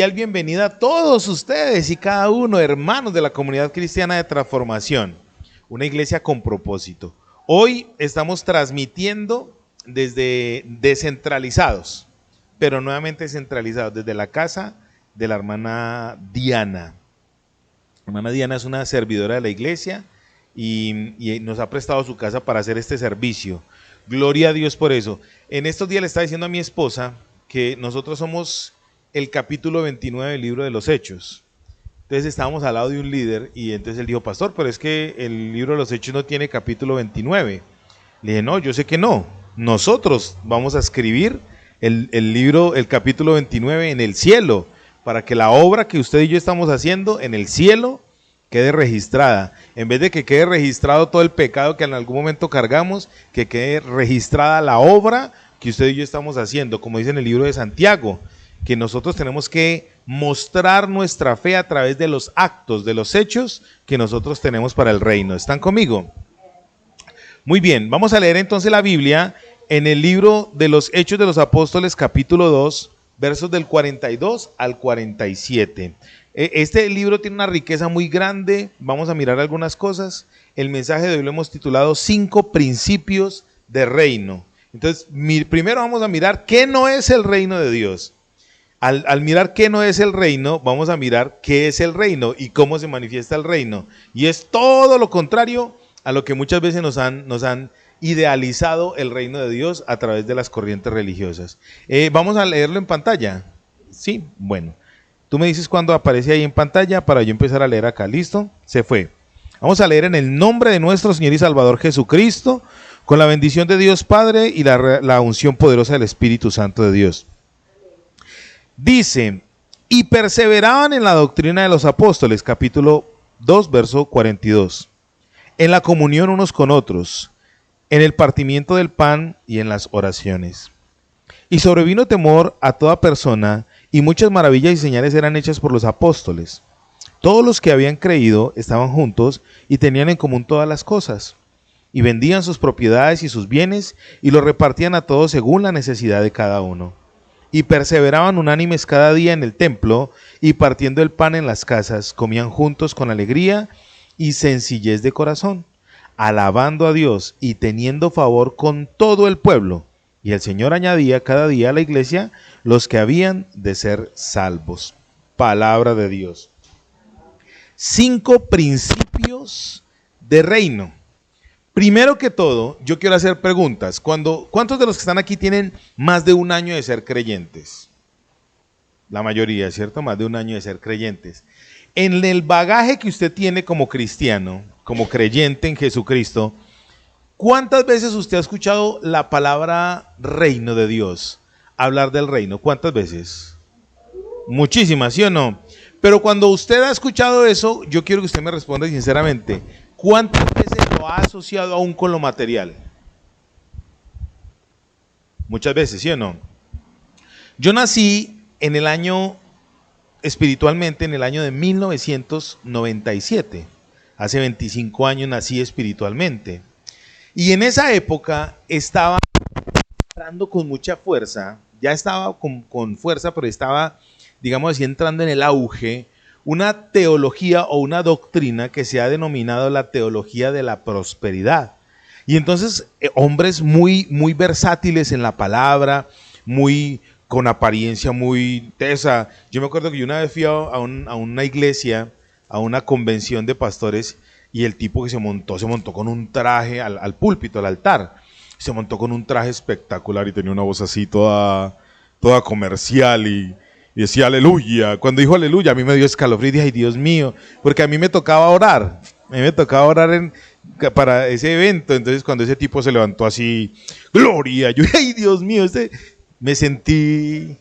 cordial bienvenida a todos ustedes y cada uno, hermanos de la comunidad cristiana de transformación, una iglesia con propósito. Hoy estamos transmitiendo desde descentralizados, pero nuevamente centralizados, desde la casa de la hermana Diana. La hermana Diana es una servidora de la iglesia y nos ha prestado su casa para hacer este servicio. Gloria a Dios por eso. En estos días le estaba diciendo a mi esposa que nosotros somos el capítulo 29 del libro de los Hechos. Entonces estábamos al lado de un líder y entonces él dijo, pastor, pero es que el libro de los Hechos no tiene capítulo 29. Le dije, no, yo sé que no. Nosotros vamos a escribir el libro, el capítulo 29 en el cielo, para que la obra que usted y yo estamos haciendo en el cielo quede registrada. En vez de que quede registrado todo el pecado que en algún momento cargamos, que quede registrada la obra que usted y yo estamos haciendo, como dice en el libro de Santiago, que nosotros tenemos que mostrar nuestra fe a través de los actos, de los hechos que nosotros tenemos para el reino. ¿Están conmigo? Muy bien, vamos a leer entonces la Biblia en el libro de los Hechos de los Apóstoles, capítulo 2, versos del 42 al 47. Este libro tiene una riqueza muy grande, vamos a mirar algunas cosas. El mensaje de hoy lo hemos titulado 5 principios de reino. Entonces, primero vamos a mirar qué no es el reino de Dios. Al mirar qué no es el reino, vamos a mirar qué es el reino y cómo se manifiesta el reino. Y es todo lo contrario a lo que muchas veces nos han idealizado el reino de Dios a través de las corrientes religiosas. Vamos a leerlo en pantalla. Sí, bueno. Tú me dices cuando aparece ahí en pantalla para yo empezar a leer acá. ¿Listo? Se fue. Vamos a leer en el nombre de nuestro Señor y Salvador Jesucristo, con la bendición de Dios Padre y la unción poderosa del Espíritu Santo de Dios. Dice, y perseveraban en la doctrina de los apóstoles, capítulo 2, verso 42, en la comunión unos con otros, en el partimiento del pan y en las oraciones. Y sobrevino temor a toda persona, y muchas maravillas y señales eran hechas por los apóstoles. Todos los que habían creído estaban juntos y tenían en común todas las cosas, y vendían sus propiedades y sus bienes, y los repartían a todos según la necesidad de cada uno. Y perseveraban unánimes cada día en el templo, y partiendo el pan en las casas, comían juntos con alegría y sencillez de corazón, alabando a Dios y teniendo favor con todo el pueblo. Y el Señor añadía cada día a la iglesia los que habían de ser salvos. Palabra de Dios. 5 principios de reino. Primero que todo, yo quiero hacer preguntas. ¿Cuántos de los que están aquí tienen más de un año de ser creyentes? La mayoría, ¿cierto? Más de un año de ser creyentes. En el bagaje que usted tiene como cristiano, como creyente en Jesucristo, ¿cuántas veces usted ha escuchado la palabra reino de Dios? Hablar del reino, ¿cuántas veces? Muchísimas, ¿sí o no? Pero cuando usted ha escuchado eso, yo quiero que usted me responda sinceramente, ¿cuántas veces lo ha asociado aún con lo material? Muchas veces, ¿sí o no? Yo nací en el año, espiritualmente, en el año de 1997. Hace 25 años nací espiritualmente. Y en esa época estaba entrando con mucha fuerza, ya estaba con fuerza, pero estaba, digamos así, entrando en el auge, una teología o una doctrina que se ha denominado la teología de la prosperidad. Y entonces hombres muy, muy versátiles en la palabra, muy con apariencia muy tesa. Yo me acuerdo que yo una vez fui a una iglesia, a una convención de pastores, y el tipo que se montó con un traje al púlpito, al altar. Se montó con un traje espectacular y tenía una voz así toda comercial y decía aleluya. Cuando dijo aleluya a mí me dio escalofrío y dije, ay Dios mío, porque a mí me tocaba orar. A mí me tocaba orar para ese evento. Entonces cuando ese tipo se levantó así, gloria, yo ay Dios mío, me sentí,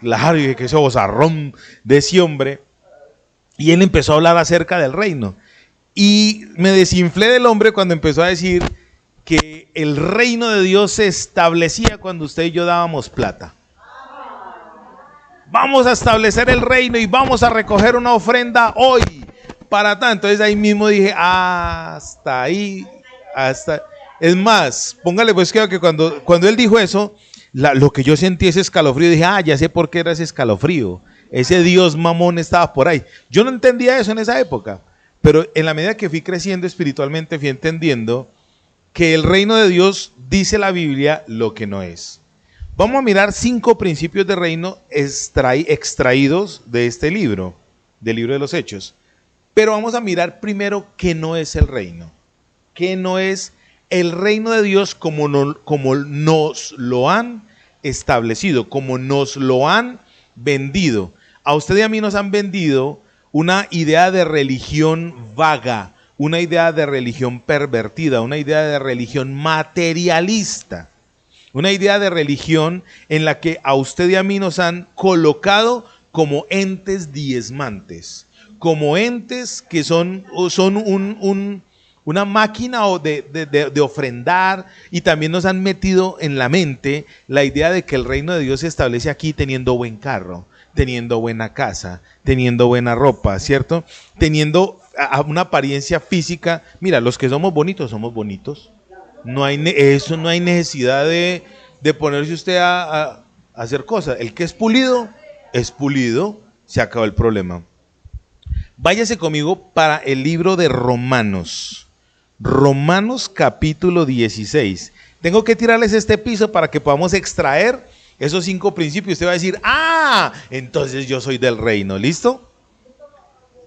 claro, y dije que ese vozarrón de ese hombre. Y él empezó a hablar acerca del reino. Y me desinflé del hombre cuando empezó a decir que el reino de Dios se establecía cuando usted y yo dábamos plata. Vamos a establecer el reino y vamos a recoger una ofrenda hoy para tanto. Entonces ahí mismo dije, hasta ahí, hasta. Es más, póngale pues que cuando él dijo eso, lo que yo sentí ese escalofrío, dije, ya sé por qué era ese escalofrío. Ese Dios mamón estaba por ahí. Yo no entendía eso en esa época, pero en la medida que fui creciendo espiritualmente, fui entendiendo que el reino de Dios, dice la Biblia, lo que no es. Vamos a mirar 5 principios de reino extraídos de este libro, del libro de los Hechos. Pero vamos a mirar primero qué no es el reino. Qué no es el reino de Dios como nos lo han establecido, como nos lo han vendido. A usted y a mí nos han vendido una idea de religión vaga, una idea de religión pervertida, una idea de religión materialista, una idea de religión en la que a usted y a mí nos han colocado como entes diezmantes, como entes que son una máquina de ofrendar, y también nos han metido en la mente la idea de que el reino de Dios se establece aquí teniendo buen carro, teniendo buena casa, teniendo buena ropa, ¿cierto? Teniendo una apariencia física. Mira, los que somos bonitos. No hay necesidad de ponerse usted a hacer cosas. El que es pulido, se acabó el problema. Váyase conmigo para el libro de Romanos. Romanos capítulo 16. Tengo que tirarles este piso para que podamos extraer esos 5 principios. Usted va a decir, entonces yo soy del reino. ¿Listo?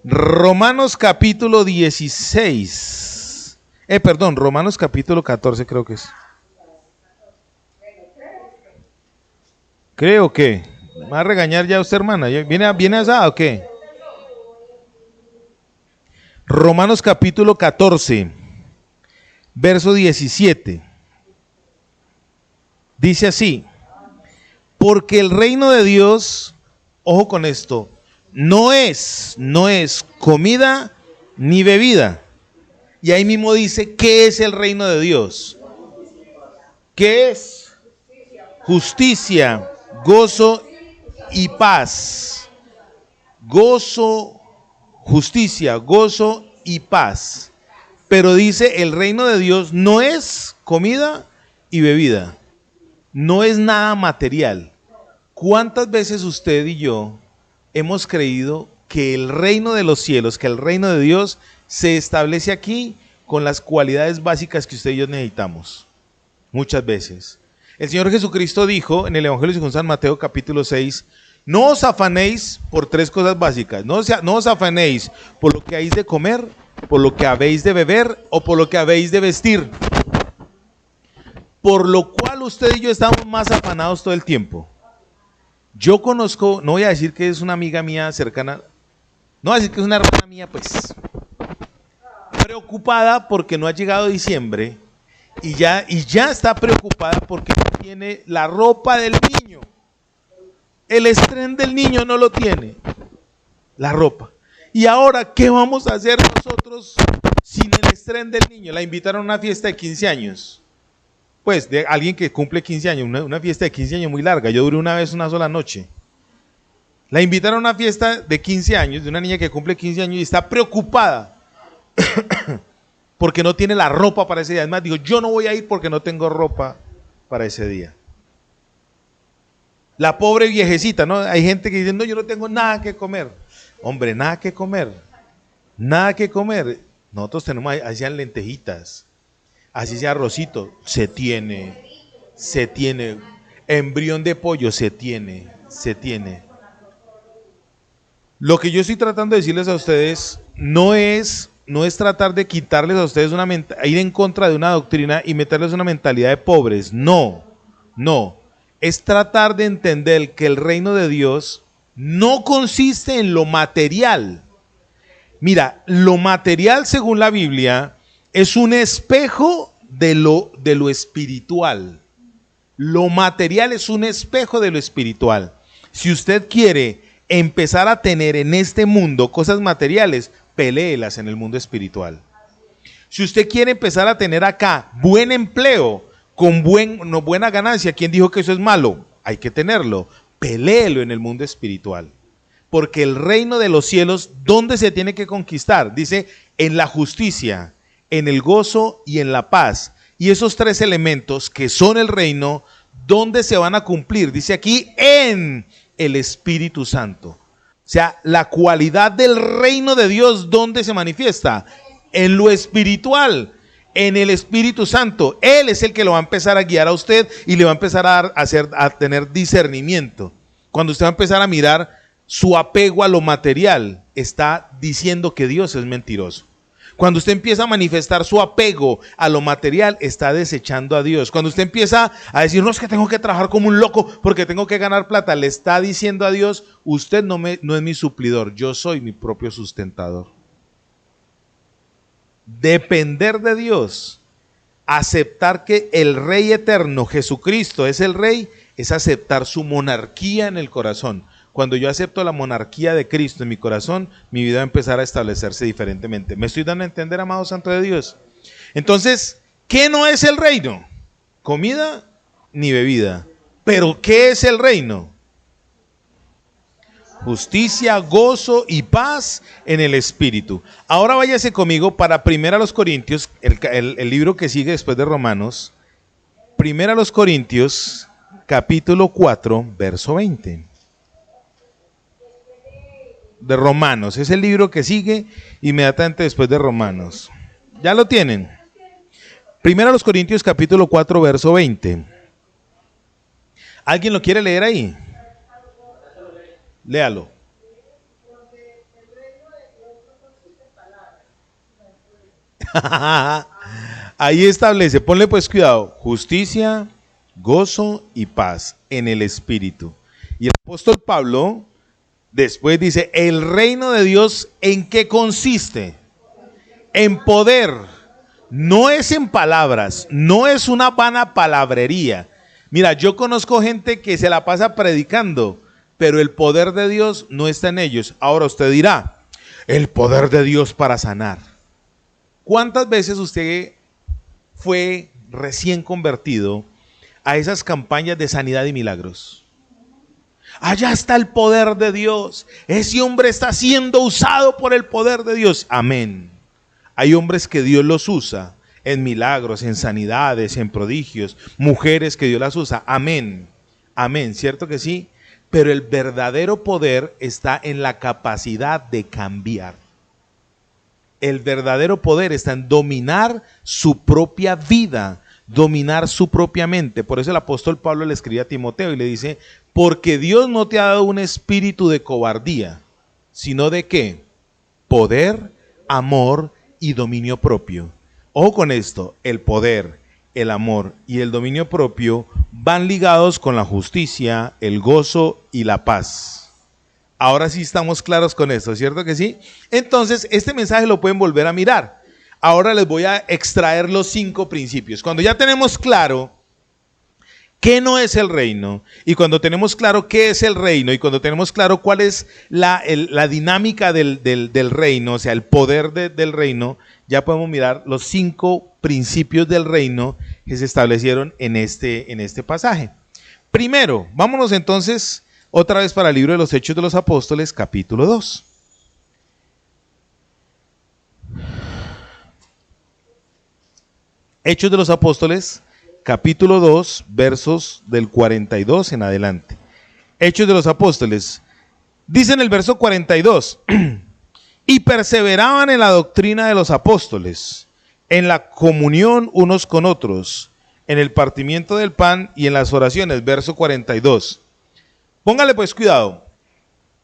Romanos capítulo 16. Romanos capítulo 14 creo que es. Creo que. ¿Me va a regañar ya usted, hermana? ¿Viene asada o qué? Romanos capítulo 14, verso 17. Dice así: porque el reino de Dios, ojo con esto, no es comida ni bebida. Y ahí mismo dice, ¿qué es el reino de Dios? ¿Qué es? Justicia, gozo y paz. Gozo, justicia, gozo y paz. Pero dice, el reino de Dios no es comida y bebida. No es nada material. ¿Cuántas veces usted y yo hemos creído que el reino de los cielos, que el reino de Dios se establece aquí con las cualidades básicas que usted y yo necesitamos? Muchas veces. El Señor Jesucristo dijo en el Evangelio según San Mateo capítulo 6, no os afanéis por 3 cosas básicas. No os afanéis por lo que habéis de comer, por lo que habéis de beber o por lo que habéis de vestir. Por lo cual usted y yo estamos más afanados todo el tiempo. Yo conozco, no voy a decir que es una amiga mía cercana, no voy a decir que es una hermana mía, pues, preocupada porque no ha llegado diciembre y ya está preocupada porque no tiene la ropa del niño. El estrén del niño no lo tiene, la ropa. Y ahora, ¿qué vamos a hacer nosotros sin el estrén del niño? La invitaron a una fiesta de 15 años. Pues de alguien que cumple 15 años, una fiesta de 15 años muy larga. Yo duré una sola noche. La invitaron a una fiesta de 15 años, de una niña que cumple 15 años y está preocupada porque no tiene la ropa para ese día. Además, digo, yo no voy a ir porque no tengo ropa para ese día. La pobre viejecita, ¿no? Hay gente que dice, no, yo no tengo nada que comer. Hombre, nada que comer. Nada que comer. Nosotros tenemos, hacían lentejitas. Así sea arrocito, se tiene, embrión de pollo, se tiene. Lo que yo estoy tratando de decirles a ustedes no es tratar de quitarles a ustedes ir en contra de una doctrina y meterles una mentalidad de pobres, no, es tratar de entender que el reino de Dios no consiste en lo material. Mira, lo material según la Biblia es un espejo de lo espiritual. Lo material es un espejo de lo espiritual. Si usted quiere empezar a tener en este mundo cosas materiales, peléelas en el mundo espiritual. Si usted quiere empezar a tener acá buen empleo, con buena ganancia, ¿quién dijo que eso es malo? Hay que tenerlo. Peléelo en el mundo espiritual. Porque el reino de los cielos, ¿dónde se tiene que conquistar? Dice, en la justicia, en el gozo y en la paz. Y esos 3 elementos que son el reino, ¿dónde se van a cumplir? Dice aquí, en el Espíritu Santo. sea, la cualidad del reino de Dios, ¿dónde se manifiesta? En lo espiritual, en el Espíritu Santo. Él es el que lo va a empezar a guiar a usted y le va a empezar a tener discernimiento. Cuando usted va a empezar a mirar su apego a lo material, está diciendo que Dios es mentiroso. Cuando usted empieza a manifestar su apego a lo material, está desechando a Dios. Cuando usted empieza a decir, no, es que tengo que trabajar como un loco porque tengo que ganar plata, le está diciendo a Dios, usted no es mi suplidor, yo soy mi propio sustentador. Depender de Dios, aceptar que el Rey eterno, Jesucristo, es el Rey, es aceptar su monarquía en el corazón. Cuando yo acepto la monarquía de Cristo en mi corazón, mi vida va a empezar a establecerse diferentemente. ¿Me estoy dando a entender, amado santo de Dios? Entonces, ¿qué no es el reino? Comida ni bebida. ¿Pero qué es el reino? Justicia, gozo y paz en el Espíritu. Ahora váyase conmigo para 1 Corintios, el libro que sigue después de Romanos. 1 Corintios, capítulo 4, verso 20. De Romanos, es el libro que sigue inmediatamente después de Romanos. ¿Ya lo tienen? 1 Corintios capítulo 4 verso 20. ¿Alguien lo quiere leer ahí? Léalo. Ahí establece, ponle pues cuidado, justicia, gozo y paz en el Espíritu. Y el apóstol Pablo después dice, el reino de Dios, ¿en qué consiste? En poder, no es en palabras, no es una vana palabrería. Mira, yo conozco gente que se la pasa predicando, pero el poder de Dios no está en ellos. Ahora usted dirá, el poder de Dios para sanar. ¿Cuántas veces usted fue recién convertido a esas campañas de sanidad y milagros? Allá está el poder de Dios. Ese hombre está siendo usado por el poder de Dios. Amén. Hay hombres que Dios los usa en milagros, en sanidades, en prodigios. Mujeres que Dios las usa. Amén. Amén. ¿Cierto que sí? Pero el verdadero poder está en la capacidad de cambiar. El verdadero poder está en dominar su propia vida, dominar su propia mente. Por eso el apóstol Pablo le escribe a Timoteo y le dice, porque Dios no te ha dado un espíritu de cobardía, sino de ¿qué? Poder, amor y dominio propio. Ojo con esto, el poder, el amor y el dominio propio van ligados con la justicia, el gozo y la paz. Ahora sí estamos claros con esto, ¿cierto que sí? Entonces, este mensaje lo pueden volver a mirar. Ahora les voy a extraer los 5 principios. Cuando ya tenemos claro qué no es el reino, y cuando tenemos claro qué es el reino, y cuando tenemos claro cuál es la dinámica del reino, o sea, el poder del reino, ya podemos mirar los 5 principios del reino que se establecieron en este pasaje. Primero, vámonos entonces otra vez para el libro de los Hechos de los Apóstoles, capítulo 2. Hechos de los Apóstoles, capítulo 2, versos del 42 en adelante. Hechos de los Apóstoles, dice en el verso 42, y perseveraban en la doctrina de los apóstoles, en la comunión unos con otros, en el partimiento del pan y en las oraciones. Verso 42. Póngale pues cuidado.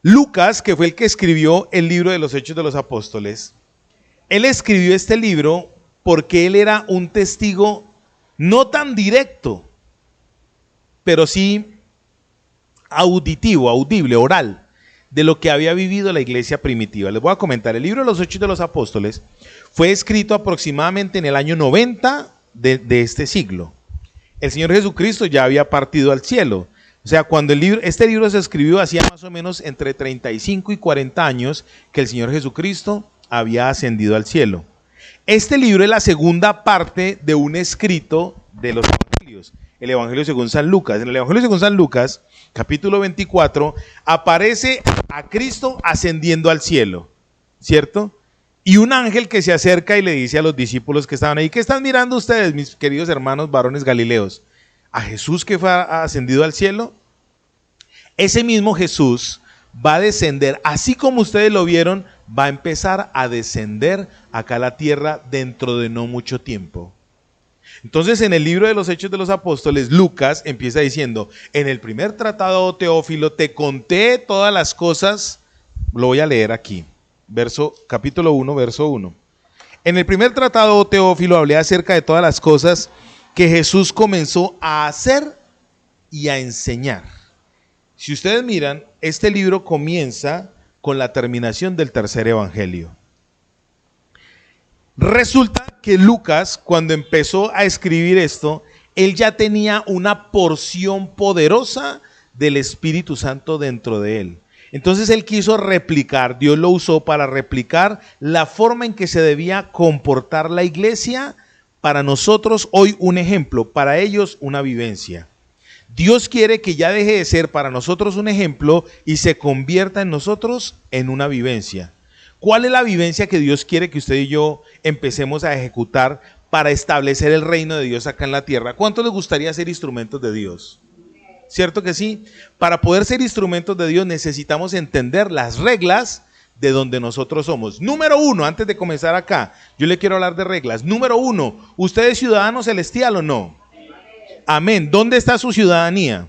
Lucas, que fue el que escribió el libro de los Hechos de los Apóstoles, él escribió este libro porque él era un testigo no tan directo, pero sí auditivo, audible, oral, de lo que había vivido la iglesia primitiva. Les voy a comentar, el libro de los Hechos de los Apóstoles fue escrito aproximadamente en el año 90 de este siglo. El Señor Jesucristo ya había partido al cielo. O sea, cuando este libro se escribió hacía más o menos entre 35 y 40 años que el Señor Jesucristo había ascendido al cielo. Este libro es la segunda parte de un escrito de los evangelios, el Evangelio según San Lucas. En el Evangelio según San Lucas, capítulo 24, aparece a Cristo ascendiendo al cielo, ¿cierto? Y un ángel que se acerca y le dice a los discípulos que estaban ahí, ¿qué están mirando ustedes, mis queridos hermanos varones galileos? ¿A Jesús que fue ascendido al cielo? Ese mismo Jesús va a descender, así como ustedes lo vieron, va a empezar a descender acá a la tierra dentro de no mucho tiempo. Entonces, en el libro de los Hechos de los Apóstoles, Lucas empieza diciendo: en el primer tratado, Teófilo, te conté todas las cosas. Lo voy a leer aquí, capítulo 1, verso 1. En el primer tratado, Teófilo, hablé acerca de todas las cosas que Jesús comenzó a hacer y a enseñar. Si ustedes miran, este libro comienza con la terminación del tercer evangelio. Resulta que Lucas, cuando empezó a escribir esto, él ya tenía una porción poderosa del Espíritu Santo dentro de él. Entonces él quiso replicar, Dios lo usó para replicar la forma en que se debía comportar la iglesia. Para nosotros hoy un ejemplo, para ellos una vivencia. Dios quiere que ya deje de ser para nosotros un ejemplo y se convierta en nosotros en una vivencia. ¿Cuál es la vivencia que Dios quiere que usted y yo empecemos a ejecutar para establecer el reino de Dios acá en la tierra? ¿Cuánto les gustaría ser instrumentos de Dios? ¿Cierto que sí? Para poder ser instrumentos de Dios necesitamos entender las reglas de donde nosotros somos. Número 1, antes de comenzar acá, yo le quiero hablar de reglas. Número 1, ¿usted es ciudadano celestial o no? Amén. ¿Dónde está su ciudadanía?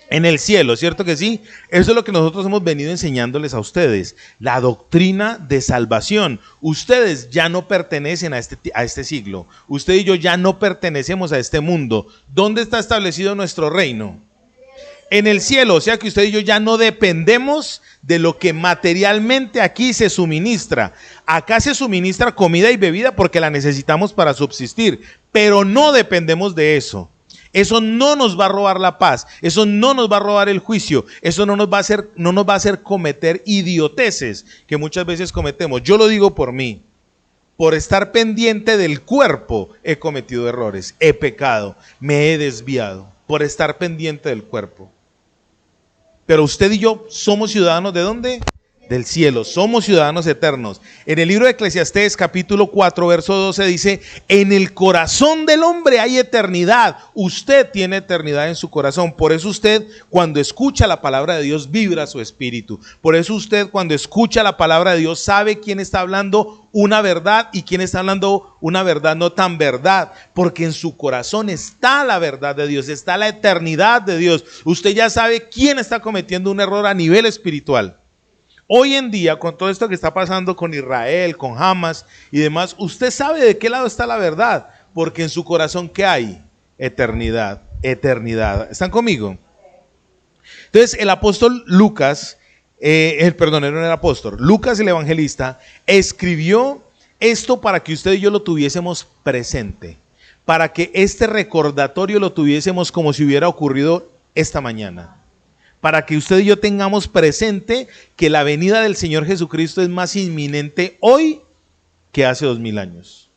En el cielo, ¿cierto que sí? Eso es lo que nosotros hemos venido enseñándoles a ustedes. La doctrina de salvación. Ustedes ya no pertenecen a este siglo. Usted y yo ya no pertenecemos a este mundo. ¿Dónde está establecido nuestro reino? En el cielo, o sea que usted y yo ya no dependemos de lo que materialmente aquí se suministra. Acá se suministra comida y bebida porque la necesitamos para subsistir, pero no dependemos de eso. Eso no nos va a robar la paz, eso no nos va a robar el juicio, eso no nos va a hacer cometer idioteces que muchas veces cometemos. Yo lo digo por mí. Por estar pendiente del cuerpo he cometido errores, he pecado, me he desviado, por estar pendiente del cuerpo. Pero usted y yo somos ciudadanos ¿de dónde? Del cielo, somos ciudadanos eternos. En el libro de Eclesiastés capítulo 4 verso 12 dice: en el corazón del hombre hay eternidad. Usted tiene eternidad en su corazón. Por eso usted cuando escucha la palabra de Dios vibra su espíritu. Por eso usted cuando escucha la palabra de Dios sabe quién está hablando una verdad y quién está hablando una verdad no tan verdad. Porque en su corazón está la verdad de Dios, está la eternidad de Dios. Usted ya sabe quién está cometiendo un error a nivel espiritual. Hoy en día, con todo esto que está pasando con Israel, con Hamas y demás, usted sabe de qué lado está la verdad, porque en su corazón, ¿qué hay? Eternidad, eternidad. ¿Están conmigo? Entonces, el apóstol Lucas, Lucas el evangelista, escribió esto para que usted y yo lo tuviésemos presente, para que este recordatorio lo tuviésemos como si hubiera ocurrido esta mañana. Para que usted y yo tengamos presente que la venida del Señor Jesucristo es más inminente hoy que hace 2000 años.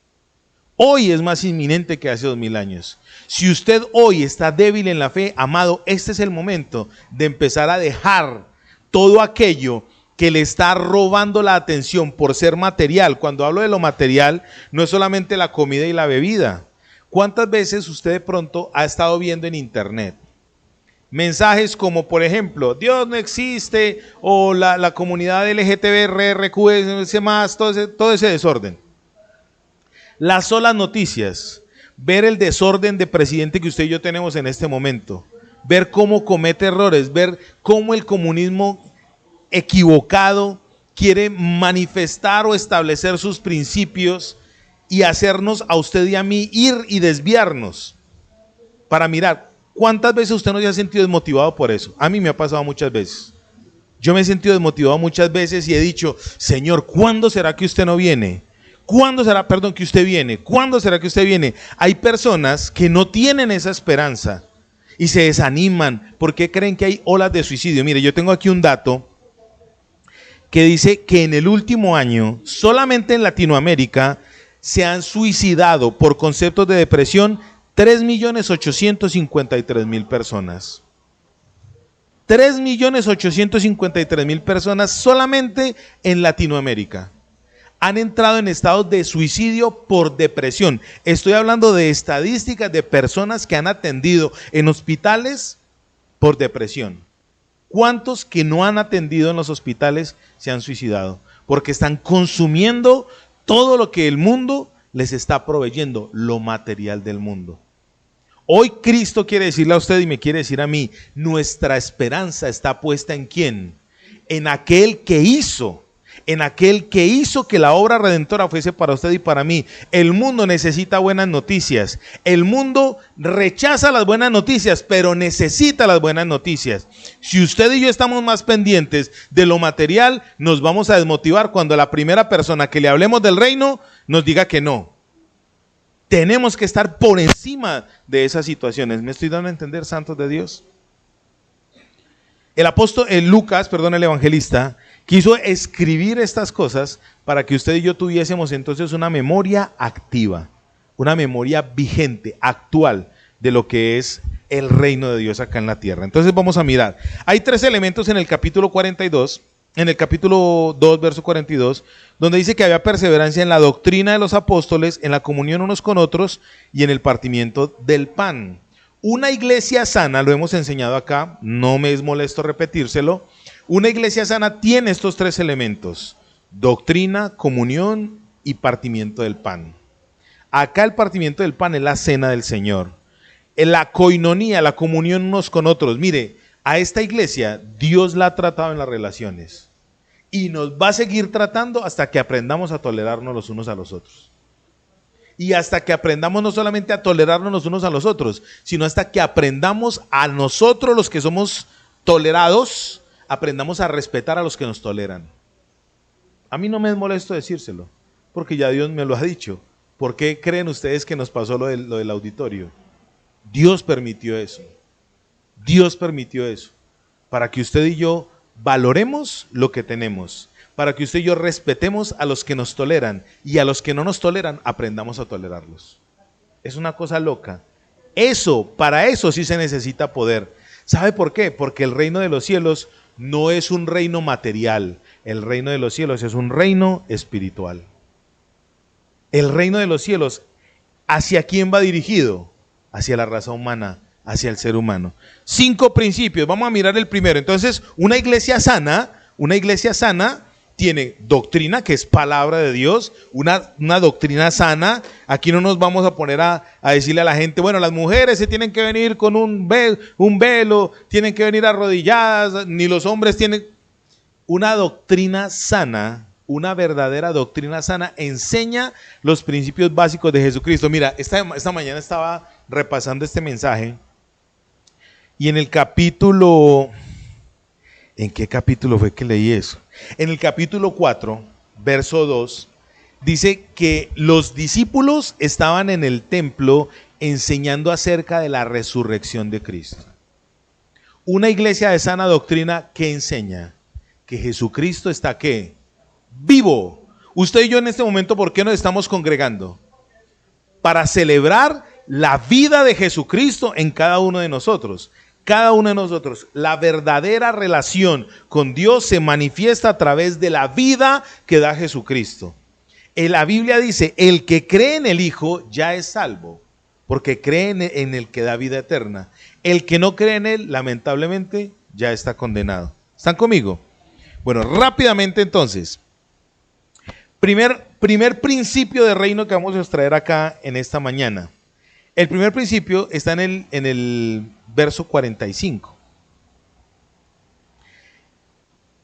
Hoy es más inminente que hace 2000 años. Si usted hoy está débil en la fe, amado, este es el momento de empezar a dejar todo aquello que le está robando la atención por ser material. Cuando hablo de lo material, no es solamente la comida y la bebida. ¿Cuántas veces usted de pronto ha estado viendo en internet mensajes como, por ejemplo, Dios no existe, o la comunidad LGTB, más, todo ese desorden? Las solas noticias, ver el desorden de presidente que usted y yo tenemos en este momento, ver cómo comete errores, ver cómo el comunismo equivocado quiere manifestar o establecer sus principios y hacernos a usted y a mí ir y desviarnos para mirar. ¿Cuántas veces usted no se ha sentido desmotivado por eso? A mí me ha pasado muchas veces. Yo me he sentido desmotivado muchas veces y he dicho: Señor, ¿cuándo será que usted no viene? ¿Cuándo será, que usted viene? ¿Cuándo será que usted viene? Hay personas que no tienen esa esperanza y se desaniman porque creen que hay olas de suicidio. Mire, yo tengo aquí un dato que dice que en el último año, solamente en Latinoamérica, se han suicidado por conceptos de depresión 3.853.000 personas. 3.853.000 personas solamente en Latinoamérica han entrado en estados de suicidio por depresión. Estoy hablando de estadísticas de personas que han atendido en hospitales por depresión. ¿Cuántos que no han atendido en los hospitales se han suicidado? Porque están consumiendo todo lo que el mundo les está proveyendo, lo material del mundo. Hoy Cristo quiere decirle a usted y me quiere decir a mí, nuestra esperanza está puesta ¿en quién? En aquel que hizo que la obra redentora fuese para usted y para mí. El mundo necesita buenas noticias. El mundo rechaza las buenas noticias, pero necesita las buenas noticias. Si usted y yo estamos más pendientes de lo material, nos vamos a desmotivar cuando la primera persona que le hablemos del reino nos diga que no. Tenemos que estar por encima de esas situaciones. ¿Me estoy dando a entender, santos de Dios? El evangelista, quiso escribir estas cosas para que usted y yo tuviésemos entonces una memoria activa, una memoria vigente, actual, de lo que es el reino de Dios acá en la tierra. Entonces vamos a mirar. Hay 3 elementos en el capítulo 42, en el capítulo 2, verso 42, donde dice que había perseverancia en la doctrina de los apóstoles, en la comunión unos con otros y en el partimiento del pan. Una iglesia sana, lo hemos enseñado acá, no me es molesto repetírselo, una iglesia sana tiene estos 3 elementos: doctrina, comunión y partimiento del pan. Acá el partimiento del pan es la cena del Señor. En la coinonía, la comunión unos con otros. Mire, a esta iglesia Dios la ha tratado en las relaciones y nos va a seguir tratando hasta que aprendamos a tolerarnos los unos a los otros. Y hasta que aprendamos no solamente a tolerarnos los unos a los otros, sino hasta que aprendamos a nosotros los que somos tolerados, aprendamos a respetar a los que nos toleran. A mí no me es molesto decírselo, porque ya Dios me lo ha dicho. ¿Por qué creen ustedes que nos pasó lo del auditorio? Dios permitió eso. Dios permitió eso, para que usted y yo valoremos lo que tenemos, para que usted y yo respetemos a los que nos toleran y a los que no nos toleran, aprendamos a tolerarlos. Es una cosa loca. Para eso sí se necesita poder. ¿Sabe por qué? Porque el reino de los cielos no es un reino material, el reino de los cielos es un reino espiritual. El reino de los cielos, ¿hacia quién va dirigido? Hacia la raza humana, hacia el ser humano. 5 principios, vamos a mirar el primero. Entonces, una iglesia sana tiene doctrina, que es palabra de Dios, una doctrina sana. Aquí no nos vamos a poner a decirle a la gente, bueno, las mujeres se tienen que venir con un velo, tienen que venir arrodilladas, ni los hombres tienen. Una doctrina sana, una verdadera doctrina sana, enseña los principios básicos de Jesucristo. Mira, esta mañana estaba repasando este mensaje y en el capítulo, ¿en qué capítulo fue que leí eso? En el capítulo 4, verso 2, dice que los discípulos estaban en el templo enseñando acerca de la resurrección de Cristo. Una iglesia de sana doctrina que enseña que Jesucristo está ¿qué? Vivo. Usted y yo en este momento, ¿por qué nos estamos congregando? Para celebrar la vida de Jesucristo en cada uno de nosotros. Cada uno de nosotros, la verdadera relación con Dios se manifiesta a través de la vida que da Jesucristo. En la Biblia dice, el que cree en el Hijo ya es salvo, porque cree en el que da vida eterna. El que no cree en él, lamentablemente, ya está condenado. ¿Están conmigo? Bueno, rápidamente entonces, primer principio de reino que vamos a extraer acá en esta mañana. El primer principio está en el verso 45.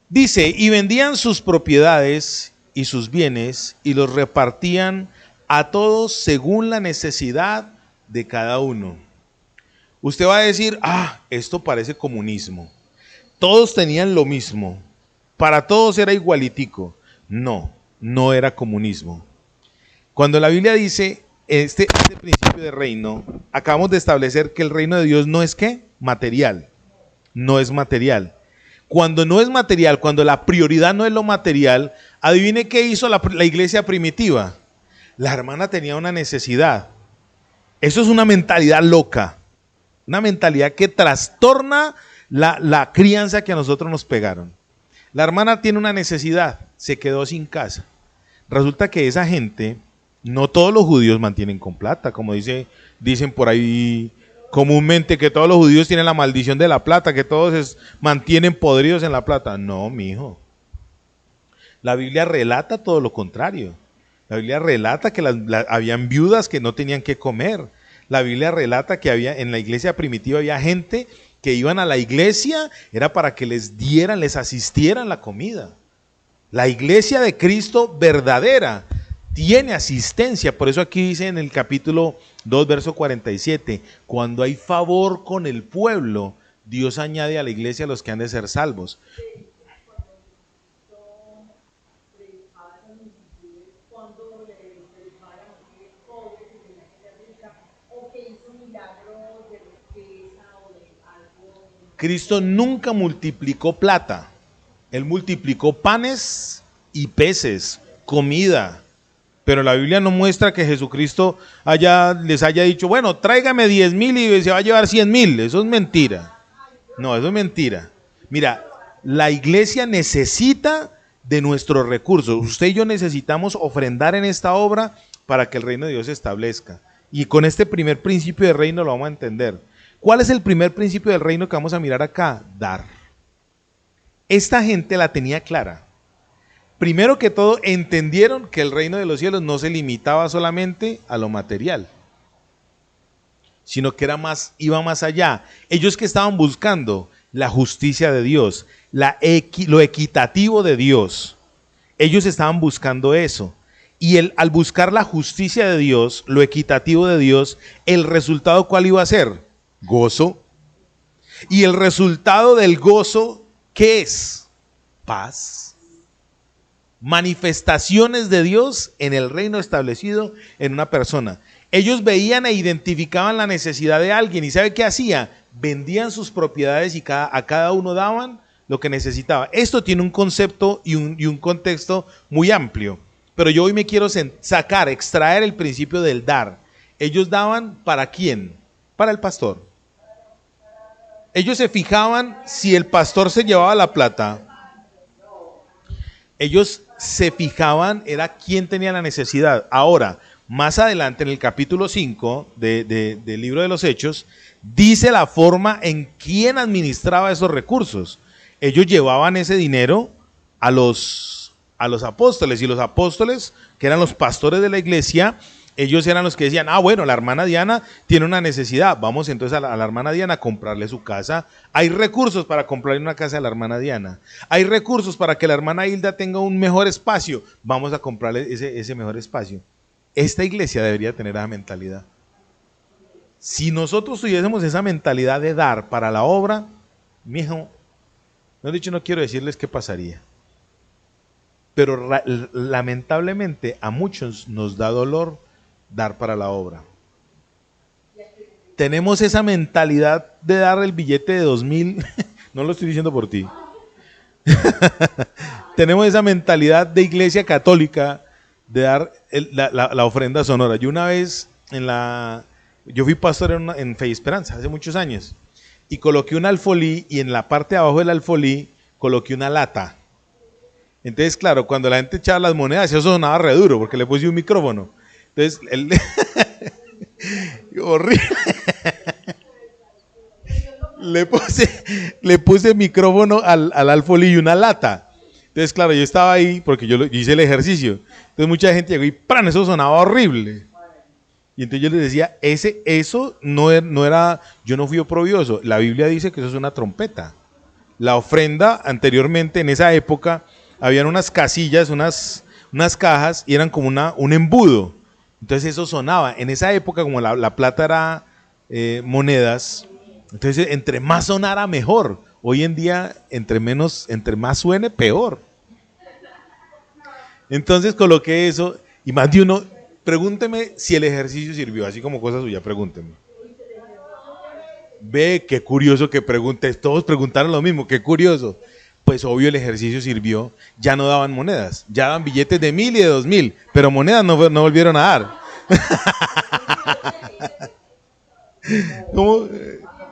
Dice, y vendían sus propiedades y sus bienes y los repartían a todos según la necesidad de cada uno. Usted va a decir, esto parece comunismo. Todos tenían lo mismo. Para todos era igualitico. No era comunismo. Cuando la Biblia dice este principio de reino, acabamos de establecer que el reino de Dios no es ¿qué? Material. No es material. Cuando no es material, cuando la prioridad no es lo material, adivine qué hizo la iglesia primitiva. La hermana tenía una necesidad. Eso es una mentalidad loca. Una mentalidad que trastorna la crianza que a nosotros nos pegaron. La hermana tiene una necesidad, se quedó sin casa. Resulta que esa gente, no todos los judíos mantienen con plata, como dicen por ahí comúnmente que todos los judíos tienen la maldición de la plata, que todos se mantienen podridos en la plata. No, mijo. La Biblia relata todo lo contrario. La Biblia relata que habían viudas que no tenían que comer. La Biblia relata que en la iglesia primitiva había gente que iban a la iglesia, era para que les dieran, les asistieran la comida. La iglesia de Cristo verdadera tiene asistencia. Por eso aquí dice en el capítulo 2, verso 47, cuando hay favor con el pueblo, Dios añade a la iglesia a los que han de ser salvos. Cristo nunca multiplicó plata, Él multiplicó panes y peces, comida. Pero la Biblia no muestra que Jesucristo les haya dicho, bueno, tráigame 10,000 y se va a llevar 100,000. Eso es mentira. No, eso es mentira. Mira, la iglesia necesita de nuestros recursos. Usted y yo necesitamos ofrendar en esta obra para que el reino de Dios se establezca. Y con este primer principio de reino lo vamos a entender. ¿Cuál es el primer principio del reino que vamos a mirar acá? Dar. Esta gente la tenía clara. Primero que todo, entendieron que el reino de los cielos no se limitaba solamente a lo material, sino que iba más allá. Ellos que estaban buscando la justicia de Dios, lo equitativo de Dios, ellos estaban buscando eso. Y al buscar la justicia de Dios, lo equitativo de Dios, ¿el resultado cuál iba a ser? Gozo. Y el resultado del gozo, ¿qué es? Paz. Manifestaciones de Dios en el reino establecido en una persona. Ellos veían e identificaban la necesidad de alguien y ¿sabe qué hacía? Vendían sus propiedades y a cada uno daban lo que necesitaba. Esto tiene un concepto y un contexto muy amplio, pero yo hoy me quiero extraer el principio del dar. Ellos daban ¿para quién? Para el pastor. Ellos se fijaban si el pastor se llevaba la plata. Ellos se fijaban, era quién tenía la necesidad. Ahora, más adelante en el capítulo 5 del libro de los Hechos, dice la forma en quién administraba esos recursos. Ellos llevaban ese dinero a los apóstoles, y los apóstoles, que eran los pastores de la iglesia, ellos eran los que decían, bueno, la hermana Diana tiene una necesidad, vamos entonces a la hermana Diana a comprarle su casa. Hay recursos para comprarle una casa a la hermana Diana. Hay recursos para que la hermana Hilda tenga un mejor espacio, vamos a comprarle ese mejor espacio. Esta iglesia debería tener esa mentalidad. Si nosotros tuviésemos esa mentalidad de dar para la obra, mijo, no quiero decirles qué pasaría. Pero lamentablemente a muchos nos da dolor dar para la obra. Tenemos esa mentalidad de dar el billete de 2,000, no lo estoy diciendo por ti. Tenemos esa mentalidad de iglesia católica de dar la ofrenda sonora. Yo una vez yo fui pastor en Fe y Esperanza hace muchos años y coloqué un alfolí y en la parte de abajo del alfolí coloqué una lata. Entonces, claro, cuando la gente echaba las monedas, eso sonaba re duro porque le puse un micrófono. Entonces, horrible. Le puse micrófono al alfolí y una lata. Entonces, claro, yo estaba ahí porque yo hice el ejercicio. Entonces, mucha gente llegó y ¡pran! Eso sonaba horrible. Y entonces yo les decía, eso no era, yo no fui oprobioso. La Biblia dice que eso es una trompeta. La ofrenda, anteriormente, en esa época, habían unas casillas, unas cajas, y eran como un embudo. Entonces eso sonaba. En esa época, como la plata era monedas, entonces entre más sonara mejor. Hoy en día, entre más suene, peor. Entonces coloqué eso, y más de uno, pregúnteme si el ejercicio sirvió, así como cosa suya, pregúnteme. Ve, qué curioso que preguntes, todos preguntaron lo mismo, qué curioso. Pues obvio el ejercicio sirvió, ya no daban monedas, ya daban billetes de 1,000 y de 2,000, pero monedas no volvieron a dar. ¿Cómo?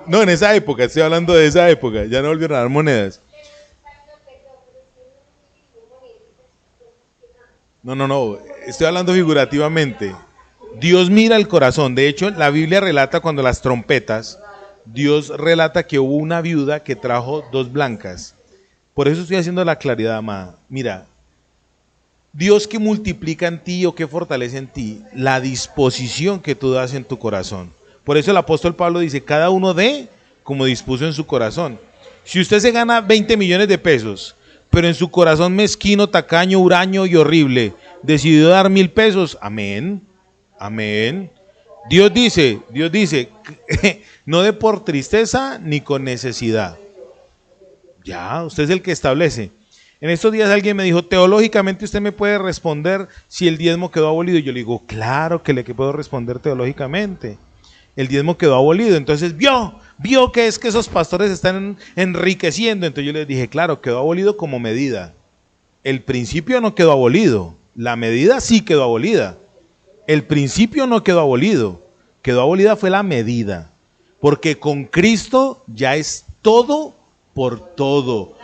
No, en esa época, estoy hablando de esa época, ya no volvieron a dar monedas. No, estoy hablando figurativamente. Dios mira el corazón. De hecho, la Biblia relata cuando las trompetas, Dios relata que hubo una viuda que trajo 2 blancas. Por eso estoy haciendo la claridad, amada. Mira, Dios que multiplica en ti o que fortalece en ti la disposición que tú das en tu corazón. Por eso el apóstol Pablo dice, cada uno dé como dispuso en su corazón. Si usted se gana 20 millones de pesos, pero en su corazón mezquino, tacaño, huraño y horrible, decidió dar 1,000 pesos, amén, amén. Dios dice, no de por tristeza ni con necesidad. Ya, usted es el que establece. En estos días alguien me dijo, teológicamente usted me puede responder si el diezmo quedó abolido. Y yo le digo, claro que le puedo responder teológicamente. El diezmo quedó abolido. Entonces vio que es que esos pastores están enriqueciendo. Entonces yo les dije, claro, quedó abolido como medida. El principio no quedó abolido. La medida sí quedó abolida. El principio no quedó abolido. Quedó abolida fue la medida. Porque con Cristo ya es todo por todo.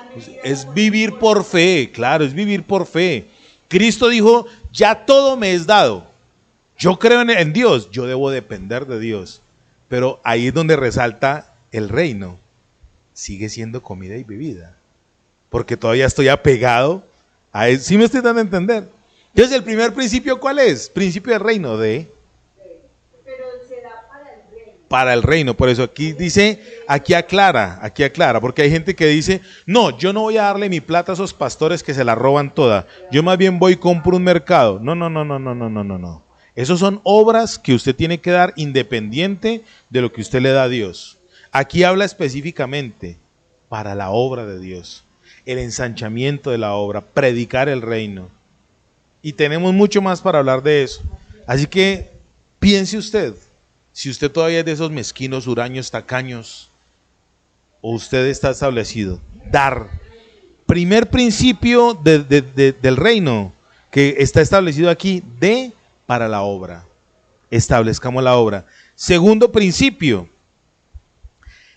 Es vivir por fe, claro, es vivir por fe. Cristo dijo, ya todo me es dado. Yo creo en Dios, yo debo depender de Dios. Pero ahí es donde resalta el reino. Sigue siendo comida y bebida. Porque todavía estoy apegado a eso. ¿Sí me estoy dando a entender? Entonces, el primer principio, ¿cuál es? Principio del reino de... Pero será para el reino. Por eso aquí dice, aquí aclara, porque hay gente que dice, no, yo no voy a darle mi plata a esos pastores que se la roban toda. Yo más bien voy y compro un mercado. No. Esos son obras que usted tiene que dar independiente de lo que usted le da a Dios. Aquí habla específicamente para la obra de Dios, el ensanchamiento de la obra, predicar el reino. Y tenemos mucho más para hablar de eso. Así que piense usted, si usted todavía es de esos mezquinos, huraños, tacaños, o usted está establecido. Dar. Primer principio del reino que está establecido aquí, de para la obra. Establezcamos la obra. Segundo principio,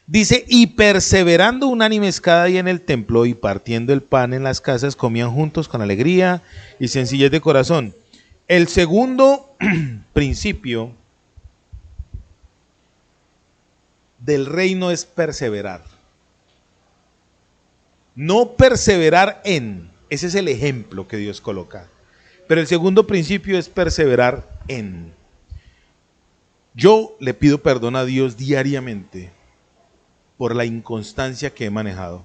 dice, y perseverando unánimes cada día en el templo y partiendo el pan en las casas, comían juntos con alegría y sencillez de corazón. El segundo principio del reino es perseverar. No perseverar en, ese es el ejemplo que Dios coloca. Pero el segundo principio es perseverar en. Yo le pido perdón a Dios diariamente por la inconstancia que he manejado.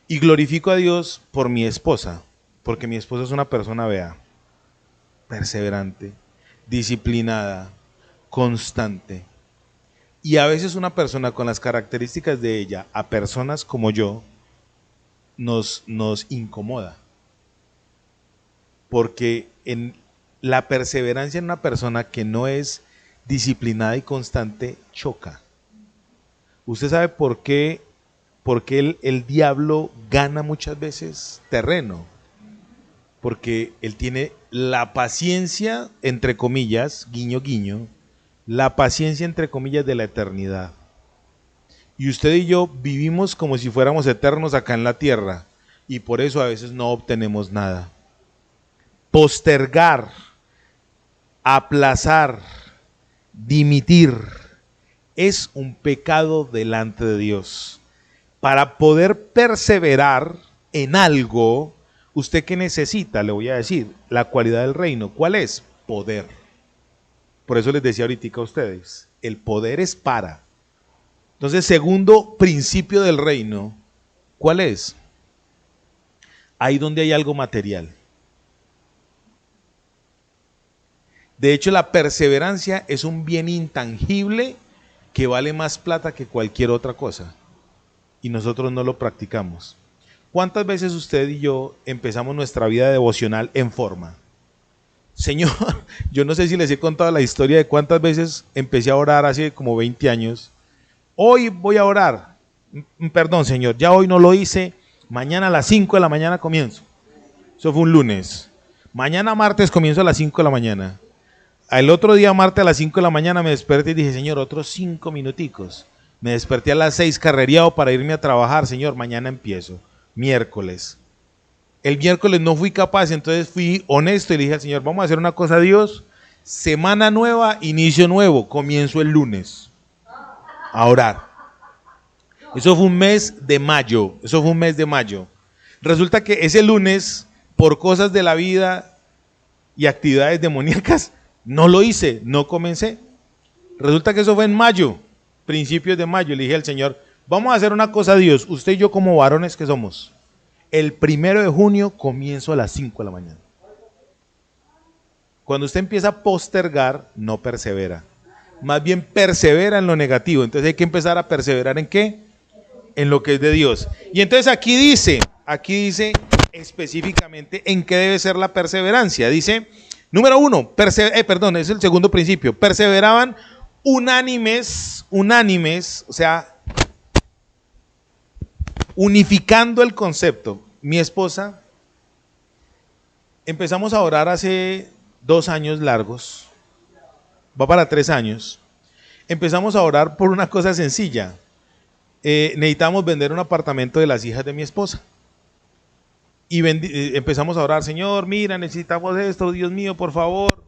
Y glorifico a Dios por mi esposa, porque mi esposa es una persona, vea, perseverante, disciplinada, constante. Y a veces una persona con las características de ella, a personas como yo, nos incomoda. Porque en la perseverancia en una persona que no es disciplinada y constante choca. ¿Usted sabe por qué el diablo gana muchas veces terreno? Porque él tiene la paciencia, entre comillas, guiño, guiño, la paciencia, entre comillas, de la eternidad. Y usted y yo vivimos como si fuéramos eternos acá en la tierra, y por eso a veces no obtenemos nada. Postergar, aplazar, dimitir, es un pecado delante de Dios. Para poder perseverar en algo, ¿usted qué necesita? Le voy a decir, la cualidad del reino. ¿Cuál es? Poder. Por eso les decía ahorita a ustedes, el poder es para. Entonces, segundo principio del reino, ¿cuál es? Ahí donde hay algo material. De hecho, la perseverancia es un bien intangible que vale más plata que cualquier otra cosa. Y nosotros no lo practicamos. ¿Cuántas veces usted y yo empezamos nuestra vida devocional en forma? Señor, yo no sé si les he contado la historia de cuántas veces empecé a orar hace como 20 años. Hoy voy a orar. Perdón, Señor, ya hoy no lo hice. Mañana a las 5 de la mañana comienzo. Eso fue un lunes. Mañana martes comienzo a las 5 de la mañana. El otro día martes a las 5 de la mañana me desperté y dije, Señor, otros 5 minuticos. Me desperté a las 6 carrereado para irme a trabajar. Señor, mañana empiezo. Miércoles. El miércoles no fui capaz, entonces fui honesto y le dije al Señor, vamos a hacer una cosa a Dios. semana nueva, inicio nuevo, comienzo el lunes a orar. Eso fue un mes de mayo, Resulta que ese lunes, por cosas de la vida y actividades demoníacas, no lo hice, no comencé. Resulta que eso fue en mayo, principios de mayo. Le dije al Señor, vamos a hacer una cosa, Dios, usted y yo como varones que somos. El 1 de junio comienzo a las 5 de la mañana. Cuando usted empieza a postergar, no persevera. Más bien persevera en lo negativo. Entonces hay que empezar a perseverar ¿en qué? En lo que es de Dios. Y entonces aquí dice específicamente en qué debe ser la perseverancia. Dice, número 1, es el segundo principio. Perseveraban unánimes, o sea, unificando el concepto. Mi esposa, empezamos a orar hace 2 años largos, va para 3 años. Empezamos a orar por una cosa sencilla. Necesitamos vender un apartamento de las hijas de mi esposa. Y empezamos a orar, Señor, mira, necesitamos esto, Dios mío, por favor.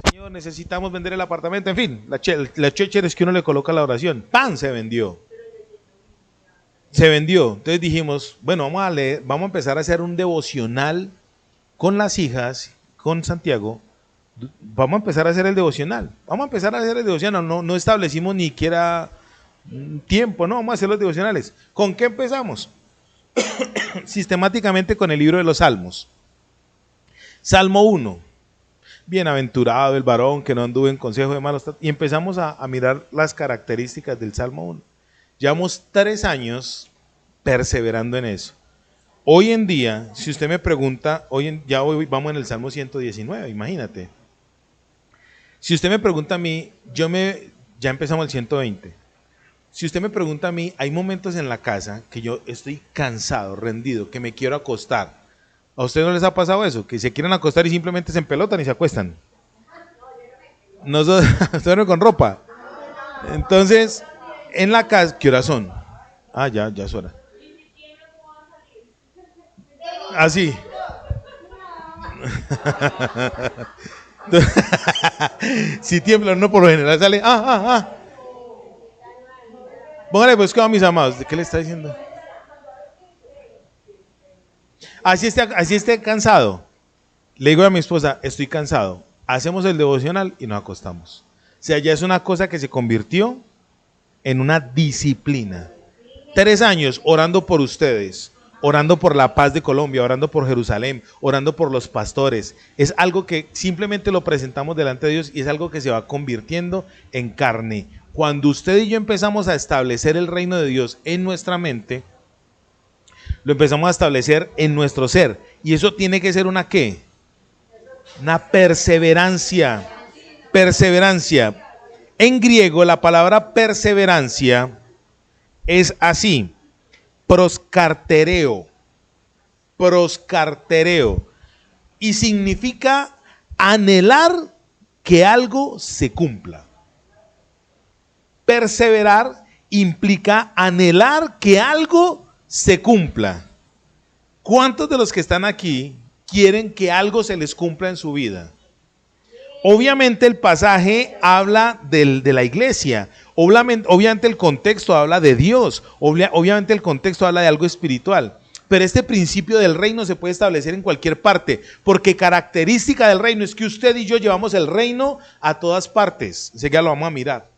Señor, necesitamos vender el apartamento. En fin, la chéchere es que uno le coloca la oración. ¡Pam! Se vendió. Entonces dijimos, bueno, vamos a empezar a hacer un devocional con las hijas, con Santiago. Vamos a empezar a hacer el devocional. No establecimos ni siquiera tiempo, no, vamos a hacer los devocionales. ¿Con qué empezamos? Sistemáticamente con el libro de los Salmos. Salmo 1. Bienaventurado el varón que no anduvo en consejo de malos. Y empezamos a mirar las características del Salmo 1. Llevamos 3 años perseverando en eso. Hoy en día, si usted me pregunta, hoy vamos en el Salmo 119, imagínate. Si usted me pregunta a mí, ya empezamos el 120. Si usted me pregunta a mí, hay momentos en la casa que yo estoy cansado, rendido, que me quiero acostar. ¿A ustedes no les ha pasado eso? Que se quieren acostar y simplemente se empelotan y se acuestan. No duermen con ropa. Entonces, en la casa, ¿qué horas son? Ah, ya es hora. Así. Si tiembla, no, por lo general sale. Póngale pues a mis amados. ¿De qué le está diciendo? Así esté cansado. Le digo a mi esposa, estoy cansado. Hacemos el devocional y nos acostamos. O sea, ya es una cosa que se convirtió en una disciplina. 3 años orando por ustedes, orando por la paz de Colombia, orando por Jerusalén, orando por los pastores. Es algo que simplemente lo presentamos delante de Dios y es algo que se va convirtiendo en carne. Cuando usted y yo empezamos a establecer el reino de Dios en nuestra mente, lo empezamos a establecer en nuestro ser. Y eso tiene que ser una ¿qué? Una perseverancia. Perseverancia. En griego la palabra perseverancia es así. Proskartereo. Y significa anhelar que algo se cumpla. Perseverar implica anhelar que algo se cumpla. ¿Cuántos de los que están aquí quieren que algo se les cumpla en su vida? Obviamente el pasaje habla de la iglesia, obviamente el contexto habla de Dios, obviamente el contexto habla de algo espiritual, pero este principio del reino se puede establecer en cualquier parte, porque característica del reino es que usted y yo llevamos el reino a todas partes. Así que ya lo vamos a mirar.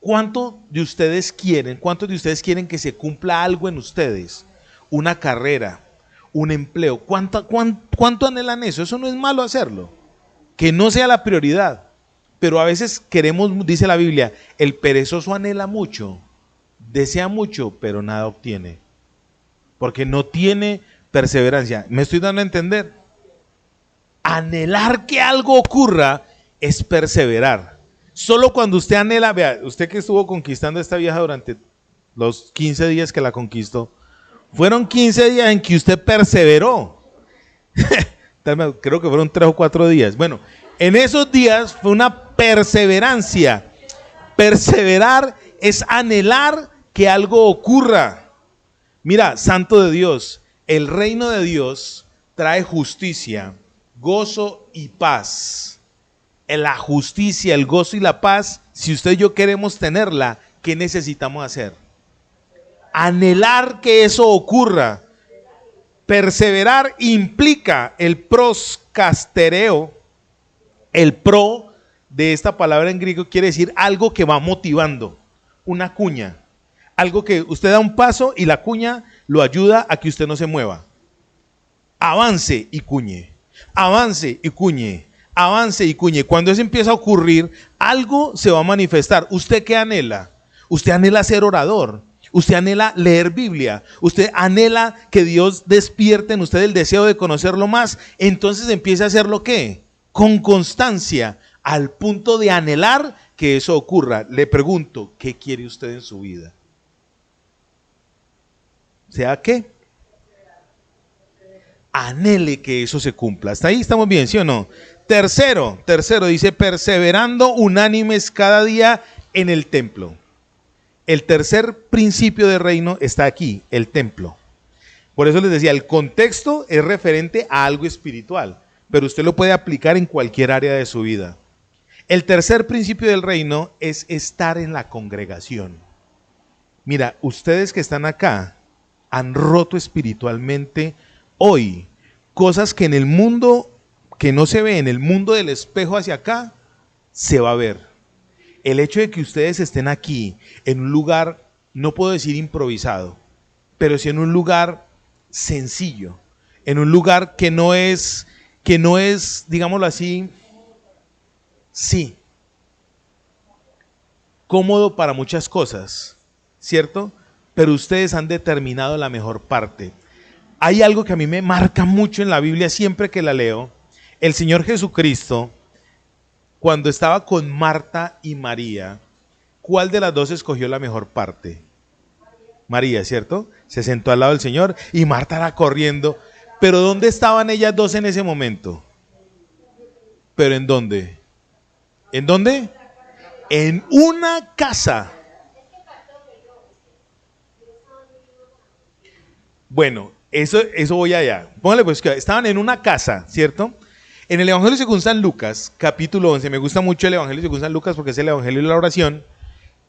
¿Cuántos de ustedes quieren que se cumpla algo en ustedes? Una carrera, un empleo. ¿Cuánto anhelan eso? Eso no es malo hacerlo. Que no sea la prioridad. Pero a veces queremos, dice la Biblia, el perezoso anhela mucho, desea mucho, pero nada obtiene. Porque no tiene perseverancia. ¿Me estoy dando a entender? Anhelar que algo ocurra es perseverar. Solo cuando usted anhela, vea, usted que estuvo conquistando a esta vieja durante los 15 días que la conquistó, fueron 15 días en que usted perseveró. Creo que fueron 3 o 4 días. Bueno, en esos días fue una perseverancia. Perseverar es anhelar que algo ocurra. Mira, santo de Dios, el reino de Dios trae justicia, gozo y paz. La justicia, el gozo y la paz, si usted y yo queremos tenerla, ¿qué necesitamos hacer? Anhelar que eso ocurra. Perseverar implica el proscastereo. El pro de esta palabra en griego quiere decir algo que va motivando, una cuña. Algo que usted da un paso y la cuña lo ayuda a que usted no se mueva. Avance y cuñe, avance y cuñe, avance y cuñe. Cuando eso empieza a ocurrir, algo se va a manifestar. ¿Usted qué anhela? Usted anhela ser orador. Usted anhela leer Biblia. Usted anhela que Dios despierte en usted el deseo de conocerlo más. Entonces empieza a hacerlo ¿qué? Con constancia, al punto de anhelar que eso ocurra. Le pregunto, ¿qué quiere usted en su vida? ¿Sea qué? Anhele que eso se cumpla. ¿Hasta ahí estamos bien, sí o no? Tercero, dice, perseverando unánimes cada día en el templo. El tercer principio de reino está aquí, el templo. Por eso les decía, el contexto es referente a algo espiritual, pero usted lo puede aplicar en cualquier área de su vida. El tercer principio del reino es estar en la congregación. Mira, ustedes que están acá han roto espiritualmente hoy cosas que en el mundo, que no se ve, en el mundo del espejo hacia acá, se va a ver. El hecho de que ustedes estén aquí en un lugar, no puedo decir improvisado, pero sí en un lugar sencillo, en un lugar que no es, digámoslo así, sí, cómodo para muchas cosas, ¿cierto? Pero ustedes han determinado la mejor parte. Hay algo que a mí me marca mucho en la Biblia siempre que la leo. El Señor Jesucristo, cuando estaba con Marta y María, ¿cuál de las dos escogió la mejor parte? María, ¿cierto? Se sentó al lado del Señor y Marta era corriendo. Pero ¿dónde estaban ellas dos en ese momento? ¿Pero en dónde? ¿En dónde? En una casa. Bueno, eso voy allá. Póngale pues que estaban en una casa, ¿cierto? En el Evangelio según San Lucas, capítulo 11, me gusta mucho el Evangelio según San Lucas porque es el Evangelio de la oración.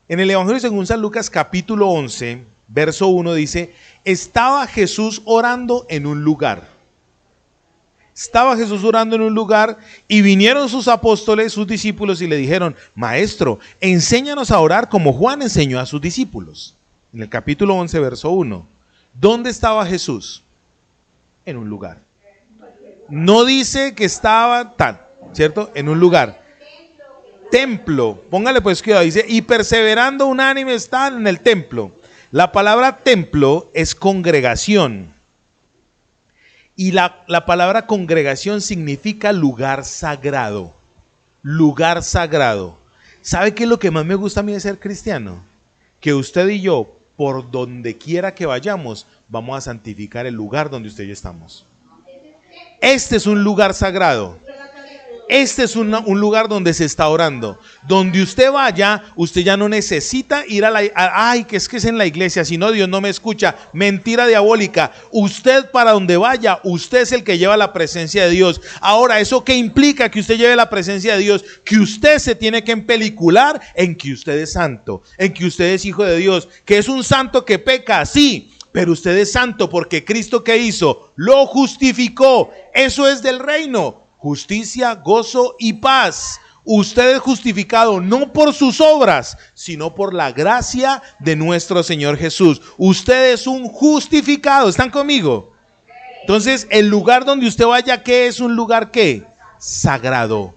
En el Evangelio según San Lucas, capítulo 11, verso 1 dice, estaba Jesús orando en un lugar. Estaba Jesús orando en un lugar y vinieron sus apóstoles, sus discípulos y le dijeron, Maestro, enséñanos a orar como Juan enseñó a sus discípulos. En el capítulo 11, verso 1. ¿Dónde estaba Jesús? En un lugar. No dice que estaba tal, ¿cierto? En un lugar. Templo, póngale pues cuidado, dice, y perseverando unánime están en el templo. La palabra templo es congregación. Y la palabra congregación significa lugar sagrado. Lugar sagrado. ¿Sabe qué es lo que más me gusta a mí de ser cristiano? Que usted y yo, por donde quiera que vayamos, vamos a santificar el lugar donde usted y yo estamos. Este es un lugar sagrado. Este es un lugar donde se está orando. Donde usted vaya, usted ya no necesita ir ay, que es en la iglesia, si no Dios no me escucha. Mentira diabólica. Usted para donde vaya, usted es el que lleva la presencia de Dios. Ahora, ¿eso qué implica que usted lleve la presencia de Dios? Que usted se tiene que empelicular en que usted es santo, en que usted es hijo de Dios, que es un santo que peca, sí. Pero usted es santo porque Cristo, ¿qué hizo? Lo justificó. Eso es del reino. Justicia, gozo y paz. Usted es justificado no por sus obras, sino por la gracia de nuestro Señor Jesús. Usted es un justificado. ¿Están conmigo? Entonces, el lugar donde usted vaya, ¿qué es un lugar qué? Sagrado.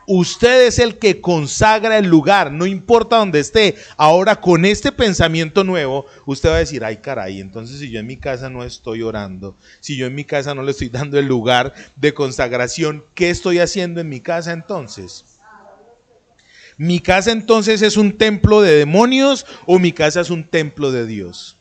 Usted es el que consagra el lugar, no importa dónde esté. Ahora, con este pensamiento nuevo, usted va a decir, ay caray, entonces si yo en mi casa no estoy orando, si yo en mi casa no le estoy dando el lugar de consagración, ¿qué estoy haciendo en mi casa entonces? ¿Mi casa entonces es un templo de demonios o mi casa es un templo de Dios?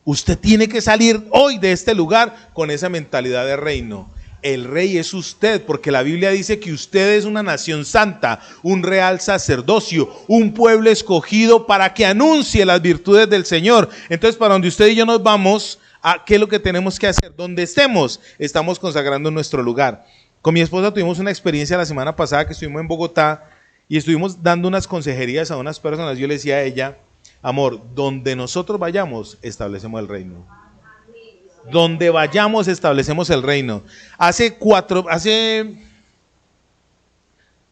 Usted tiene que salir hoy de este lugar con esa mentalidad de reino. El rey es usted, porque la Biblia dice que usted es una nación santa, un real sacerdocio, un pueblo escogido para que anuncie las virtudes del Señor. Entonces, para donde usted y yo nos vamos, ¿Qué es lo que tenemos que hacer? Donde estemos, estamos consagrando nuestro lugar. Con mi esposa tuvimos una experiencia la semana pasada que estuvimos en Bogotá y estuvimos dando unas consejerías a unas personas. Yo le decía a ella, amor, donde nosotros vayamos, establecemos el reino. Donde vayamos, establecemos el reino. Hace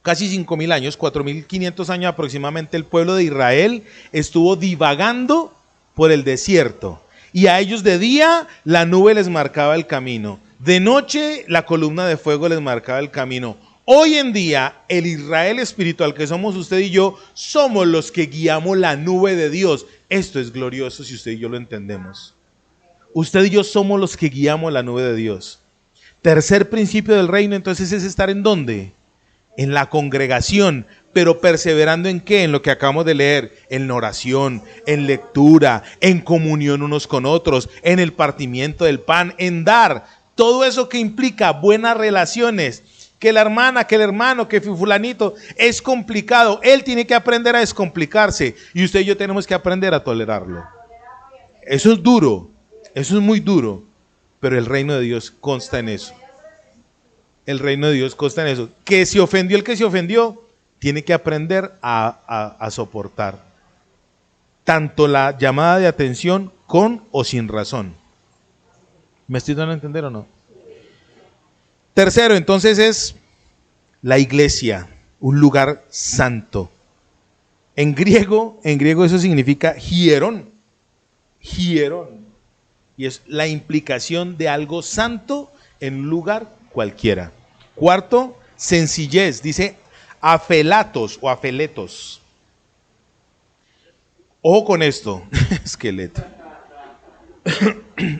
casi 5.000 años, 4.500 años aproximadamente, el pueblo de Israel estuvo divagando por el desierto. Y a ellos de día la nube les marcaba el camino. De noche la columna de fuego les marcaba el camino. Hoy en día, el Israel espiritual que somos usted y yo, somos los que guiamos la nube de Dios. Esto es glorioso si usted y yo lo entendemos. Usted y yo somos los que guiamos la nube de Dios. Tercer principio del reino, entonces, es estar ¿en dónde? En la congregación, pero perseverando ¿en qué? En lo que acabamos de leer, en oración, en lectura, en comunión unos con otros, en el partimiento del pan, en dar. Todo eso que implica buenas relaciones. Que la hermana, que el hermano, que fulanito, es complicado. Él tiene que aprender a descomplicarse y usted y yo tenemos que aprender a tolerarlo. Eso es duro, eso es muy duro, pero el reino de Dios consta en eso. El reino de Dios consta en eso. Que se ofendió el que se ofendió, tiene que aprender a soportar tanto la llamada de atención con o sin razón. ¿Me estoy dando a entender o no? Tercero, entonces, es la iglesia, un lugar santo. En griego eso significa hierón. Hierón. Y es la implicación de algo santo en un lugar cualquiera. Cuarto, sencillez. Dice afelatos o afeletos. Ojo con esto, esqueleto.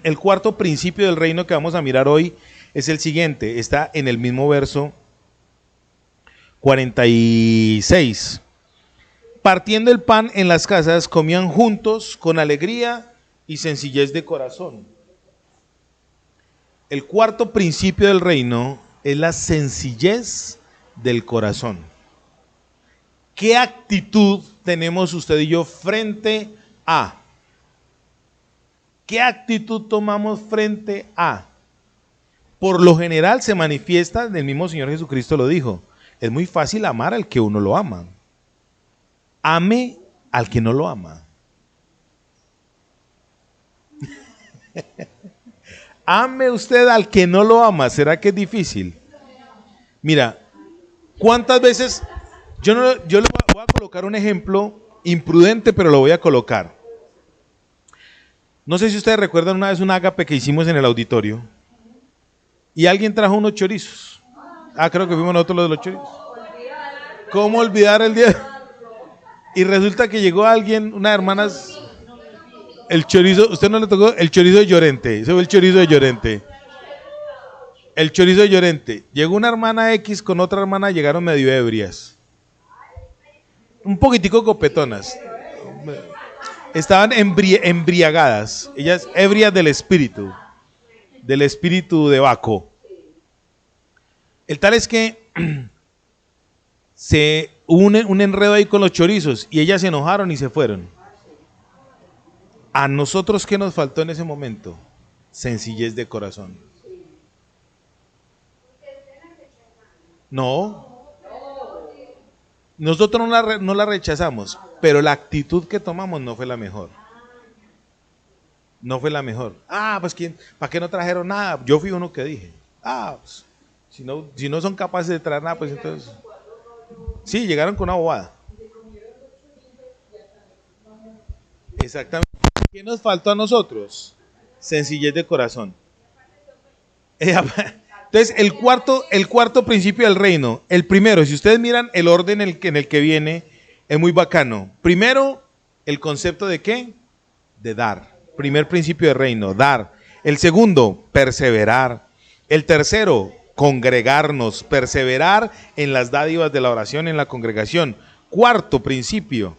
El cuarto principio del reino que vamos a mirar hoy es el siguiente, está en el mismo verso 46. Partiendo el pan en las casas, comían juntos con alegría y sencillez de corazón. El cuarto principio del reino es la sencillez del corazón. ¿Qué actitud tenemos usted y yo frente a? ¿Qué actitud tomamos frente a? Por lo general se manifiesta, el mismo Señor Jesucristo lo dijo, es muy fácil amar al que uno lo ama. Ame al que no lo ama. Ame usted al que no lo ama. ¿Será que es difícil? Mira, ¿cuántas veces? Yo le voy a colocar un ejemplo imprudente, pero lo voy a colocar. No sé si ustedes recuerdan una vez un ágape que hicimos en el auditorio. Y alguien trajo unos chorizos. Creo que fuimos nosotros los de los chorizos. ¿Cómo olvidar el día? Y resulta que llegó alguien, unas hermanas, el chorizo, usted no le tocó el chorizo de Llorente, ese fue el chorizo de Llorente. El chorizo de Llorente. Llegó una hermana X con otra hermana, llegaron medio ebrias. Un poquitico copetonas. Estaban embriagadas. Ellas ebrias del espíritu de Baco. El tal es que se une un enredo ahí con los chorizos y ellas se enojaron y se fueron. A nosotros, ¿qué nos faltó en ese momento? Sencillez de corazón. No, nosotros no la rechazamos, pero la actitud que tomamos no fue la mejor. No fue la mejor. Pues ¿para qué no trajeron nada? Yo fui uno que dije, pues, si no son capaces de traer nada, pues entonces... Sí, llegaron con una bobada. Exactamente. ¿Qué nos faltó a nosotros? Sencillez de corazón. Entonces, el cuarto principio del reino. El primero, si ustedes miran el orden en el que viene, es muy bacano. Primero, el concepto de ¿qué? De dar. Primer principio del reino, dar. El segundo, perseverar. El tercero, congregarnos, perseverar en las dádivas de la oración en la congregación. Cuarto principio,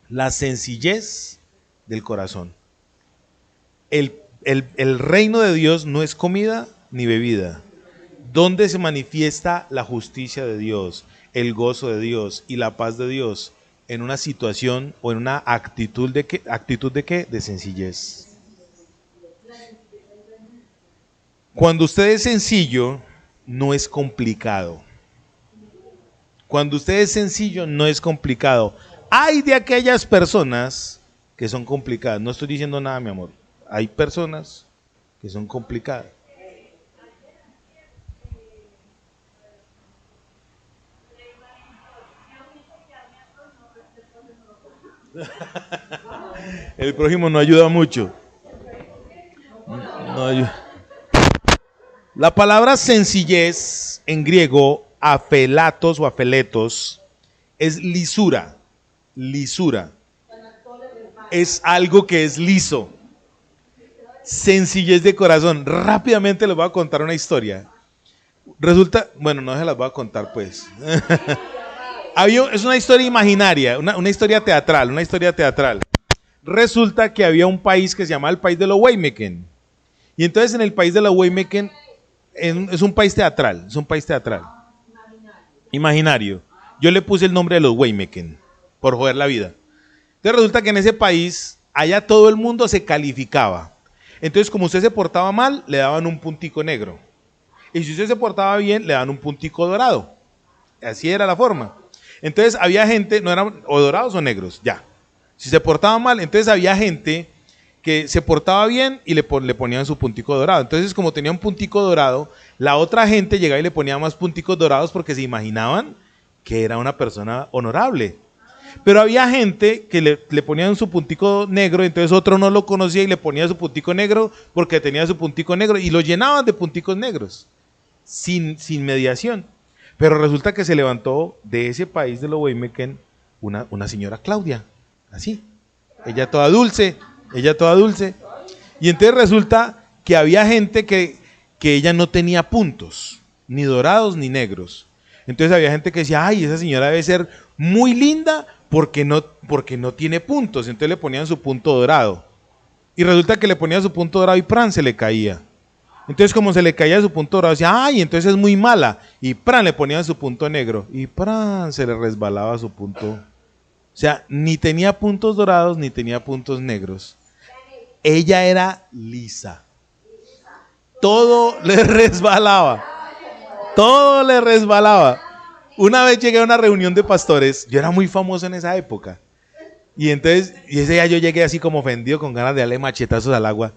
la sencillez del corazón. El reino de Dios no es comida ni bebida. ¿Dónde se manifiesta la justicia de Dios, el gozo de Dios y la paz de Dios? En una situación o en una actitud de qué? De sencillez. Cuando usted es sencillo, no es complicado. Cuando usted es sencillo, no es complicado. Hay de aquellas personas que son complicadas. No estoy diciendo nada, mi amor. Hay personas que son complicadas. El prójimo no ayuda mucho. No ayuda. La palabra sencillez en griego, afelatos o afeletos, es lisura. Lisura. Es algo que es liso. Sencillez de corazón. Rápidamente les voy a contar una historia. Resulta, bueno, no se las voy a contar pues. Es una historia imaginaria, una historia teatral, una historia teatral. Resulta que había un país que se llamaba el país de los Weimeken. Y entonces en el país de los Weimeken es un país teatral, imaginario. Yo le puse el nombre de los Weimeken, por joder la vida. Entonces resulta que en ese país, allá todo el mundo se calificaba. Entonces como usted se portaba mal, le daban un puntico negro. Y si usted se portaba bien, le daban un puntico dorado. Así era la forma. Entonces había gente, no eran o dorados o negros, ya. Si se portaba mal, entonces había gente que se portaba bien y le ponían su puntico dorado. Entonces, como tenía un puntico dorado, la otra gente llegaba y le ponía más punticos dorados porque se imaginaban que era una persona honorable. Pero había gente que le ponían su puntico negro, entonces otro no lo conocía y le ponía su puntico negro porque tenía su puntico negro y lo llenaban de punticos negros, sin mediación. Pero resulta que se levantó de ese país de los Weimeken una señora Claudia, así, ella toda dulce. Y entonces resulta que había gente que ella no tenía puntos, ni dorados ni negros. Entonces había gente que decía, ay, esa señora debe ser muy linda porque no tiene puntos. Entonces le ponían su punto dorado. Y resulta que le ponían su punto dorado y ¡pran! Se le caía. Entonces como se le caía su punto dorado, decía, ay, entonces es muy mala. Y ¡pran! Le ponían su punto negro. Y ¡pran! Se le resbalaba su punto. O sea, ni tenía puntos dorados ni tenía puntos negros. Ella era lisa. Todo le resbalaba. Todo le resbalaba. Una vez llegué a una reunión de pastores, yo era muy famoso en esa época. Y entonces, ese día yo llegué así como ofendido, con ganas de darle machetazos al agua.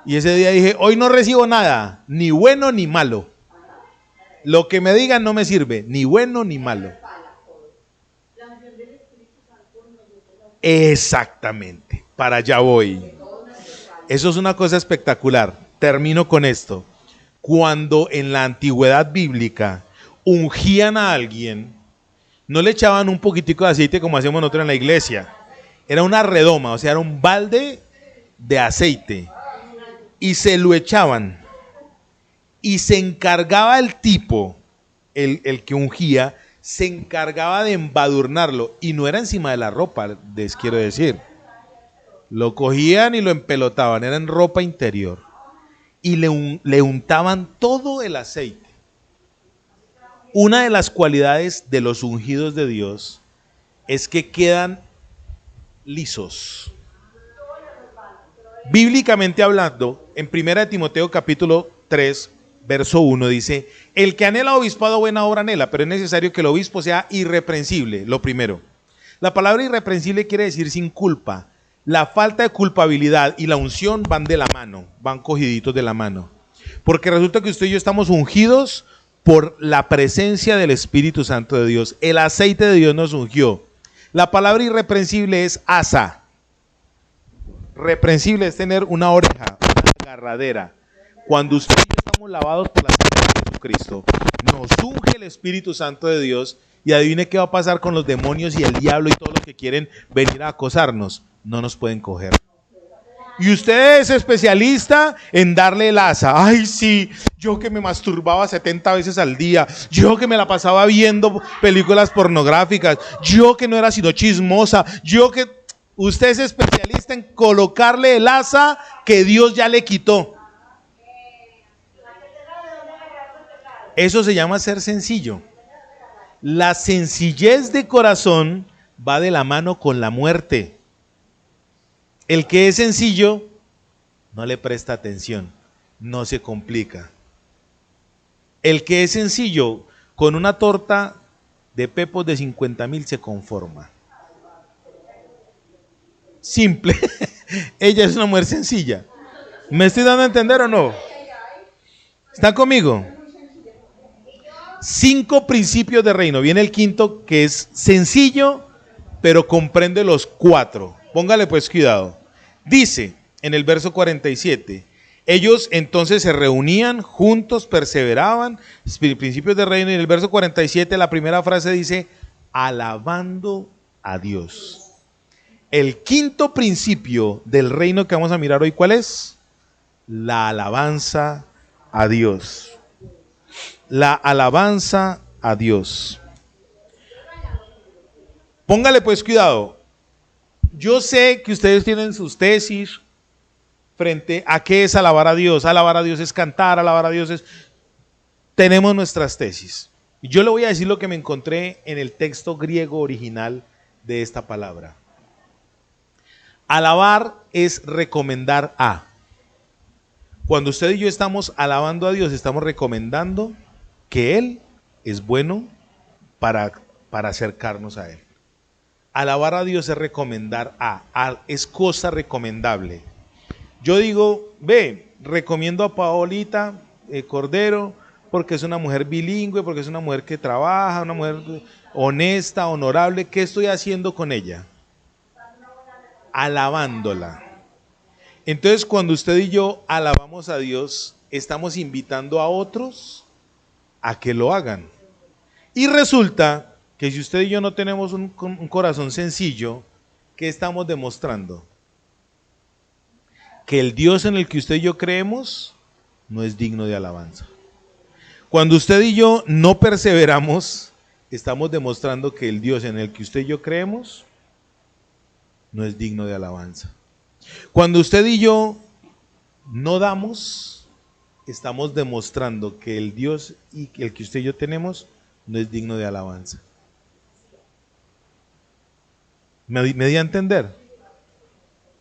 Y ese día dije, hoy no recibo nada, ni bueno ni malo. Lo que me digan no me sirve, ni bueno ni malo. Exactamente, para allá voy. Eso es una cosa espectacular. Termino con esto. Cuando en la antigüedad bíblica ungían a alguien, no le echaban un poquitico de aceite como hacemos nosotros en la iglesia. Era una redoma, o sea, era un balde de aceite. Y se lo echaban. Y se encargaba el tipo, el que ungía, se encargaba de embadurnarlo. Y no era encima de la ropa, les quiero decir. Lo cogían y lo empelotaban, era en ropa interior. Y le untaban todo el aceite. Una de las cualidades de los ungidos de Dios es que quedan lisos. Bíblicamente hablando, en 1 Timoteo capítulo 3, verso 1 dice, el que anhela obispado buena obra anhela, pero es necesario que el obispo sea irreprensible, lo primero. La palabra irreprensible quiere decir sin culpa. La falta de culpabilidad y la unción van de la mano, van cogiditos de la mano. Porque resulta que usted y yo estamos ungidos por la presencia del Espíritu Santo de Dios. El aceite de Dios nos ungió. La palabra irreprensible es asa. Reprensible es tener una oreja, una agarradera. Cuando usted y yo estamos lavados por la sangre de Jesucristo, nos unge el Espíritu Santo de Dios y adivine qué va a pasar con los demonios y el diablo y todos los que quieren venir a acosarnos. No nos pueden coger. Y usted es especialista en darle el asa. Ay, sí, yo que me masturbaba 70 veces al día, yo que me la pasaba viendo películas pornográficas, yo que no era sino chismosa, yo que... Usted es especialista en colocarle el asa que Dios ya le quitó. Eso se llama ser sencillo. La sencillez de corazón va de la mano con la muerte. El que es sencillo no le presta atención. no se complica. El que es sencillo, con una torta de pepos de 50.000 se conforma. Simple. Ella es una mujer sencilla. ¿Me estoy dando a entender o no? ¿Están conmigo? 5 principios de reino. Viene el quinto, que es sencillo, pero comprende los 4. Póngale pues cuidado. Dice en el verso 47, ellos entonces se reunían juntos, perseveraban, principios de reino. Y en el verso 47 la primera frase dice, alabando a Dios. El quinto principio del reino que vamos a mirar hoy, ¿cuál es? La alabanza a Dios. La alabanza a Dios. Póngale pues cuidado. Yo sé que ustedes tienen sus tesis frente a qué es alabar a Dios. Alabar a Dios es cantar, alabar a Dios es... Tenemos nuestras tesis. Y yo le voy a decir lo que me encontré en el texto griego original de esta palabra. Alabar es recomendar a. Cuando usted y yo estamos alabando a Dios, estamos recomendando que Él es bueno para acercarnos a Él. Alabar a Dios es recomendar a, es cosa recomendable. Yo digo, recomiendo a Paolita Cordero porque es una mujer bilingüe, porque es una mujer que trabaja, una mujer honesta, honorable. ¿Qué estoy haciendo con ella? Alabándola. Entonces, cuando usted y yo alabamos a Dios, estamos invitando a otros a que lo hagan. Y resulta que si usted y yo no tenemos un corazón sencillo, ¿qué estamos demostrando? Que el Dios en el que usted y yo creemos no es digno de alabanza. Cuando usted y yo no perseveramos, estamos demostrando que el Dios en el que usted y yo creemos no es digno de alabanza. Cuando usted y yo no damos, estamos demostrando que el Dios y el que usted y yo tenemos no es digno de alabanza. ¿Me di a entender?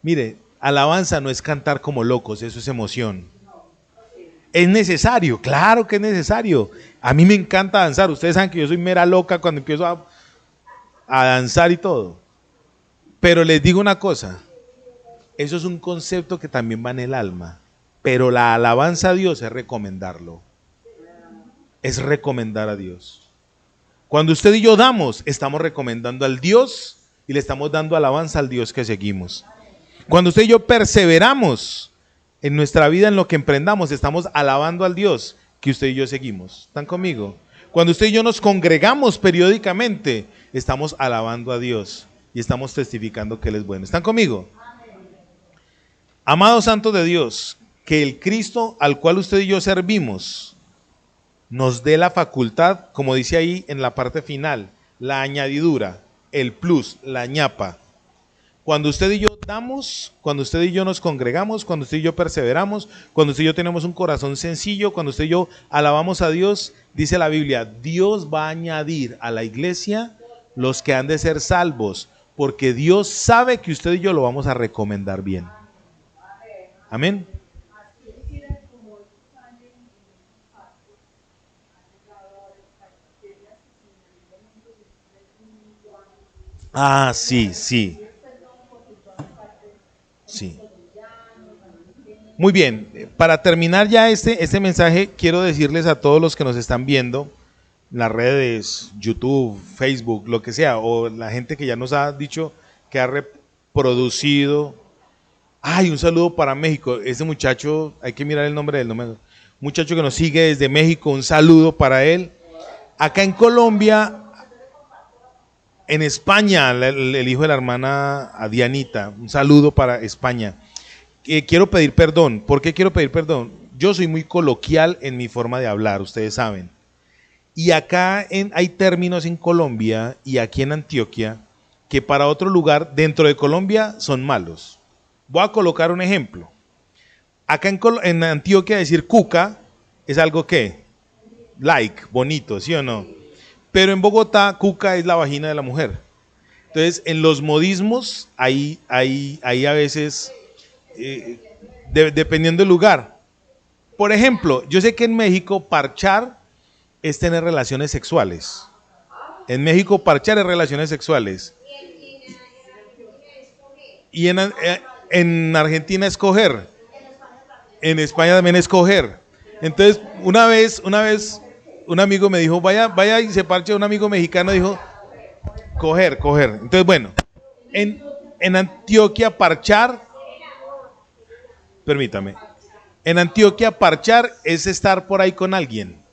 Mire, alabanza no es cantar como locos, eso es emoción. ¿Es necesario? Claro que es necesario. A mí me encanta danzar. Ustedes saben que yo soy mera loca cuando empiezo a danzar y todo. Pero les digo una cosa, eso es un concepto que también va en el alma. Pero la alabanza a Dios es recomendarlo. Es recomendar a Dios. Cuando usted y yo damos, estamos recomendando al Dios y le estamos dando alabanza al Dios que seguimos. Cuando usted y yo perseveramos en nuestra vida, en lo que emprendamos, estamos alabando al Dios que usted y yo seguimos. ¿Están conmigo? Cuando usted y yo nos congregamos periódicamente, estamos alabando a Dios y estamos testificando que Él es bueno. ¿Están conmigo? Amados santos de Dios, que el Cristo al cual usted y yo servimos nos dé la facultad, como dice ahí en la parte final, la añadidura, el plus, la ñapa. Cuando usted y yo damos, cuando usted y yo nos congregamos, cuando usted y yo perseveramos, cuando usted y yo tenemos un corazón sencillo, cuando usted y yo alabamos a Dios, dice la Biblia, Dios va a añadir a la iglesia los que han de ser salvos, porque Dios sabe que usted y yo lo vamos a recomendar bien. Amén. Ah, sí, sí. Sí. Muy bien, para terminar ya este mensaje, quiero decirles a todos los que nos están viendo, en las redes, YouTube, Facebook, lo que sea, o la gente que ya nos ha dicho que ha reproducido. Ay, un saludo para México. Ese muchacho, hay que mirar el nombre del nombre. Muchacho que nos sigue desde México, un saludo para él. Acá en Colombia, en España, el hijo de la hermana Dianita, un saludo para España. Quiero pedir perdón. ¿Por qué quiero pedir perdón? Yo soy muy coloquial en mi forma de hablar, ustedes saben. Y acá hay términos en Colombia y aquí en Antioquia que para otro lugar dentro de Colombia son malos. Voy a colocar un ejemplo. Acá en Antioquia decir cuca es algo que, like, bonito, ¿sí o no? Pero en Bogotá cuca es la vagina de la mujer. Entonces en los modismos hay a veces, dependiendo del lugar. Por ejemplo, yo sé que en México parchar es tener relaciones sexuales. En México parchar es relaciones sexuales. Y en Argentina escoger. En España también escoger. Entonces, una vez un amigo me dijo, vaya y se parche. Un amigo mexicano dijo, coger. Entonces, bueno, en Antioquia parchar, permítame, en Antioquia parchar es estar por ahí con alguien.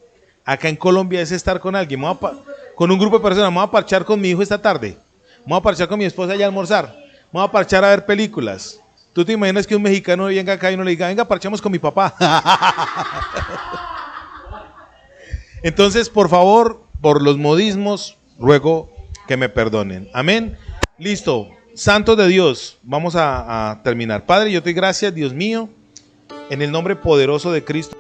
Acá en Colombia es estar con alguien. Con un grupo de personas, me voy a parchar con mi hijo esta tarde. Me voy a parchar con mi esposa allá a almorzar. Me voy a parchar a ver películas. ¿Tú te imaginas que un mexicano venga acá y uno le diga, venga, parchamos con mi papá? Entonces, por favor, por los modismos, ruego que me perdonen. Amén. Listo. Santos de Dios, vamos a terminar. Padre, yo te doy gracias, Dios mío, en el nombre poderoso de Cristo.